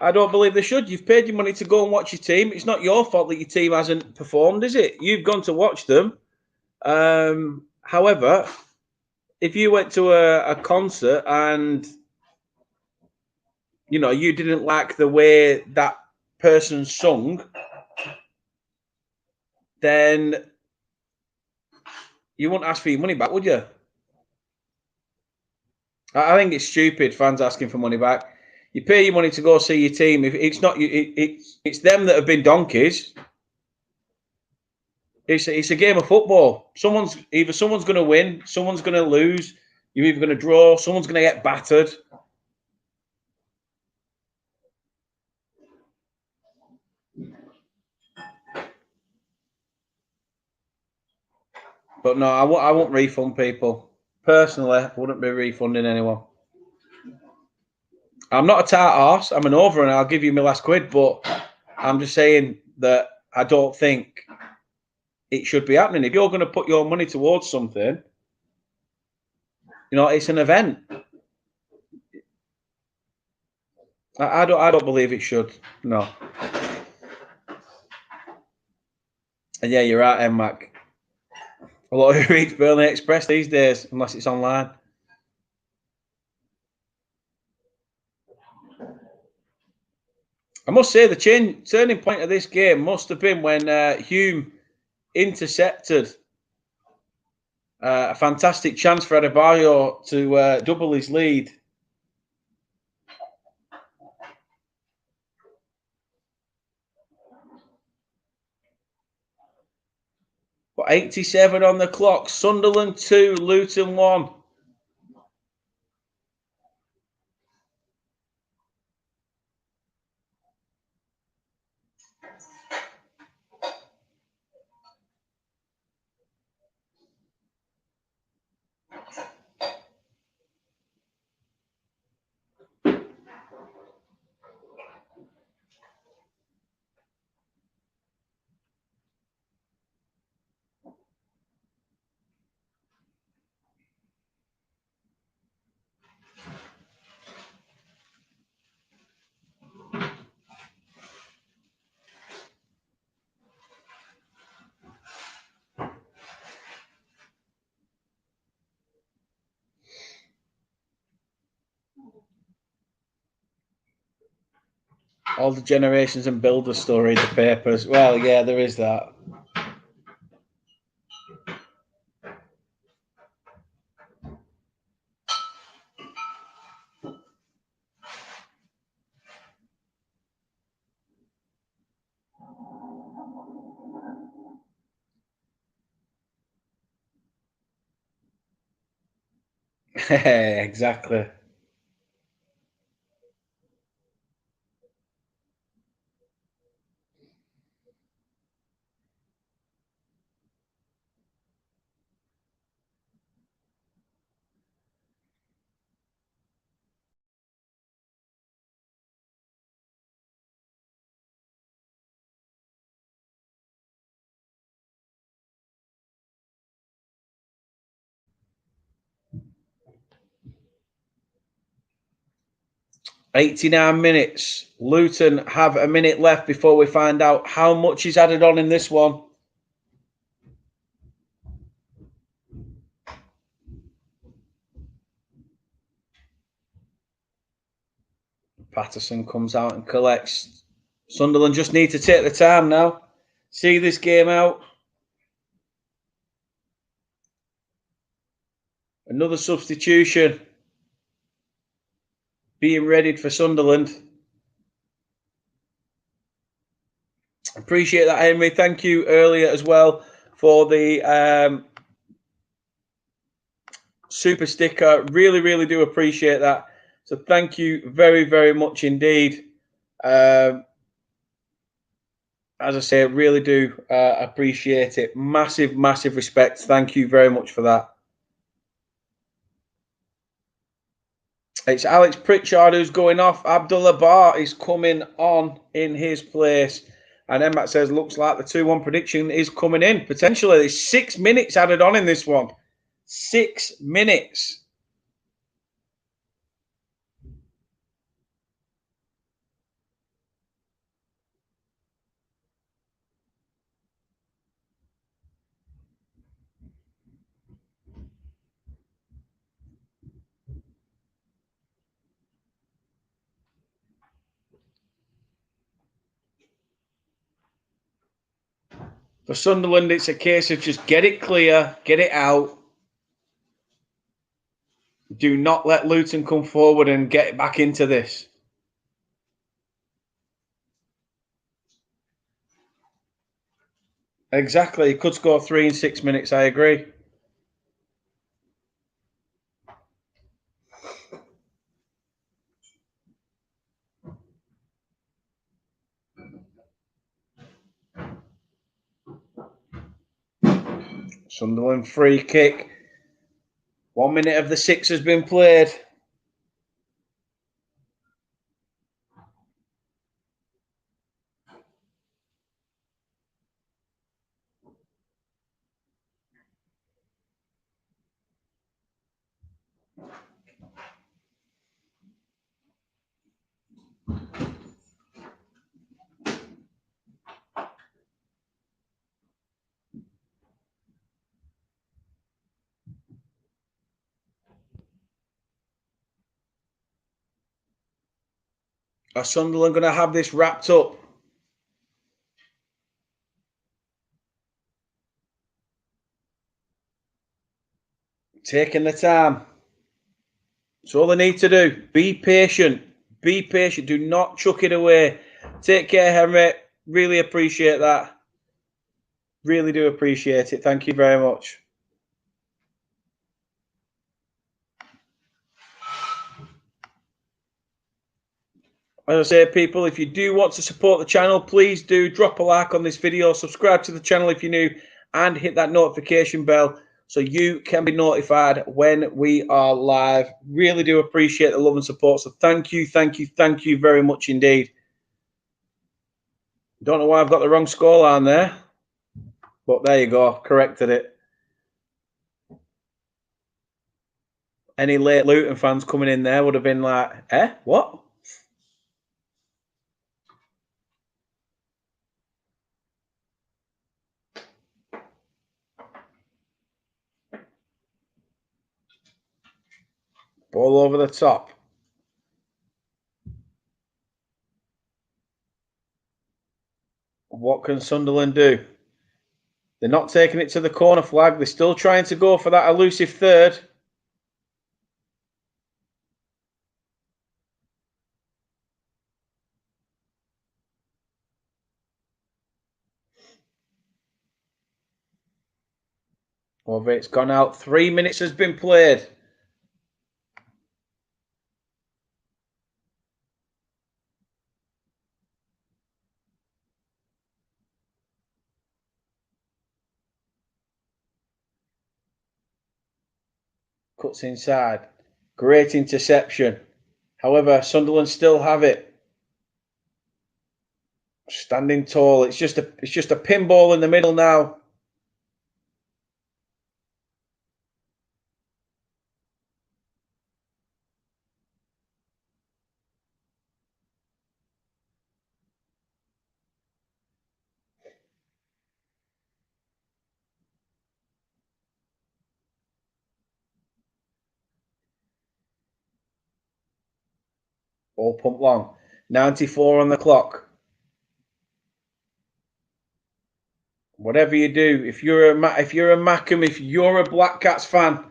[SPEAKER 2] I don't believe they should. You've paid your money to go and watch your team. It's not your fault that your team hasn't performed, is it? You've gone to watch them. However, if you went to a concert and you didn't like the way that person sung, then you wouldn't ask for your money back, would you? I think it's stupid, fans asking for money back. You pay your money to go see your team. If it's not you, it's them that have been donkeys. It's a game of football. Someone's going to win, someone's going to lose. You're either going to draw, someone's going to get battered. But no, I won't refund people. Personally, I wouldn't be refunding anyone. I'm not a tart arse. I'm an over, and I'll give you my last quid. But I'm just saying that I don't think it should be happening. If you're going to put your money towards something, it's an event. I don't believe it should. No. And yeah, you're right, Mac. A lot who reads Burnley Express these days, unless it's online. I must say the turning point of this game must have been when Hume intercepted a fantastic chance for Adebayo to double his lead. But 87 on the clock. Sunderland 2, Luton 1. All the generations and builders story in the papers. Well, yeah, there is that. Exactly. "89 minutes. Luton have a minute left before we find out how much is added on in this one." Patterson comes out and collects. Sunderland just need to take the time now. See this game out. Another substitution being readied for Sunderland. Appreciate that, Henry. Thank you earlier as well for the super sticker. Really, really do appreciate that. So thank you very, very much indeed. As I say, I really do appreciate it. Massive, massive respect. Thank you very much for that. It's Alex Pritchard who's going off. Abdullah Bar is coming on in his place. And Emmat says, looks like the 2-1 prediction is coming in. Potentially, there's 6 minutes added on in this one. 6 minutes. For Sunderland, it's a case of just get it clear, get it out. Do not let Luton come forward and get back into this. Exactly. He could score 3 in 6 minutes. I agree. Sunderland free kick. 1 minute of the 6 has been played. Are Sunderland going to have this wrapped up? Taking the time. That's all they need to do. Be patient. Be patient. Do not chuck it away. Take care, Henry. Really appreciate that. Really do appreciate it. Thank you very much. As I say, people, if you do want to support the channel, please do drop a like on this video, subscribe to the channel if you're new, and hit that notification bell so you can be notified when we are live. Really do appreciate the love and support. So thank you, thank you, thank you very much indeed. Don't know why I've got the wrong scoreline there, but there you go, corrected it. Any late Luton fans coming in there would have been like, what? Ball over the top. What can Sunderland do? They're not taking it to the corner flag. They're still trying to go for that elusive third. Over it's gone out. 3 minutes has been played. Cuts inside. Great interception. However, Sunderland still have it. Standing tall. It's just a pinball in the middle now. Ball pump long. 94 on the clock. Whatever you do, if you're a Mackham, if you're a Black Cats fan,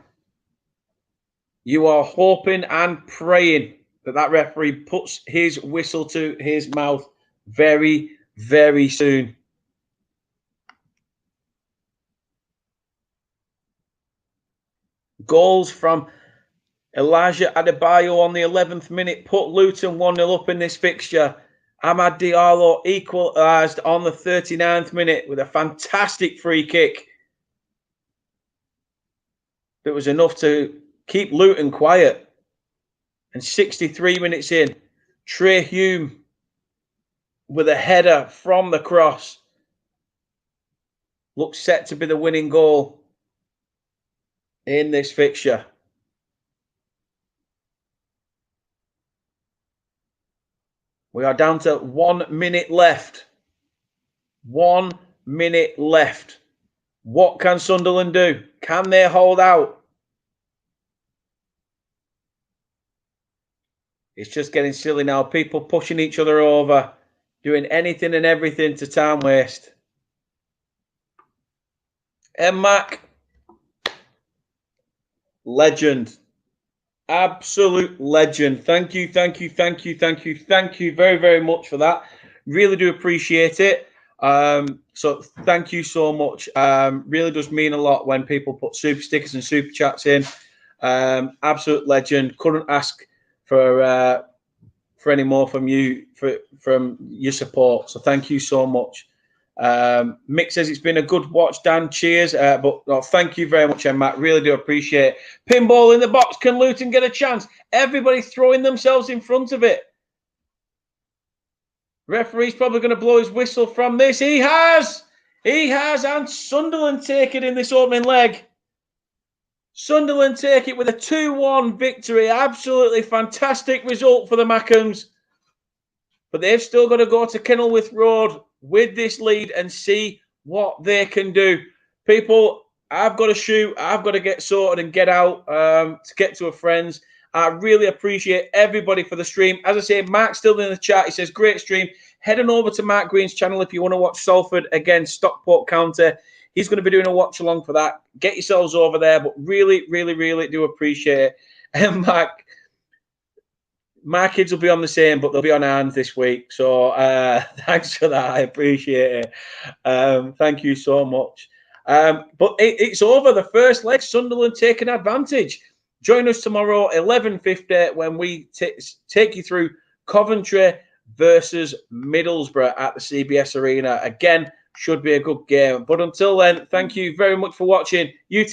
[SPEAKER 2] You are hoping and praying that that referee puts his whistle to his mouth very, very soon. Goals from Elijah Adebayo on the 11th minute put Luton 1-0 up in this fixture. Amad Diallo equalised on the 39th minute with a fantastic free kick. That was enough to keep Luton quiet. And 63 minutes in, Trey Hume with a header from the cross looks set to be the winning goal in this fixture. We are down to 1 minute left. 1 minute left. What can Sunderland do? Can they hold out? It's just getting silly now. People pushing each other over, doing anything and everything to time waste. Mac, legend. Absolute legend. Thank you very, very much for that. Really do appreciate it. So thank you so much. Really does mean a lot when people put super stickers and super chats in. Absolute legend. Couldn't ask for any more from you from your support. So thank you so much. Mick says it's been a good watch, Dan. Cheers. But thank you very much, Matt. Really do appreciate it. Pinball in the box. Can Luton get a chance? Everybody throwing themselves in front of it. Referee's probably going to blow his whistle from this. He has. And Sunderland take it in this opening leg. Sunderland take it with a 2-1 victory. Absolutely fantastic result for the Mackhams. But they've still got to go to Kenilworth Road with this lead and see what they can do. People, I've got to shoot. I've got to get sorted and get out to get to a friend's. I really appreciate everybody for the stream. As I say, Mark's still in the chat. He says, great stream. Head on over to Mark Green's channel if you want to watch Salford against Stockport County. He's going to be doing a watch along for that. Get yourselves over there. But really, really, really do appreciate it. And Mark, my kids will be on the same, but they'll be on hand this week. So thanks for that. I appreciate it. Thank you so much. But it's over. The first leg, Sunderland taking advantage. Join us tomorrow, 11:50, when we take you through Coventry versus Middlesbrough at the CBS Arena. Again, should be a good game. But until then, thank you very much for watching. You take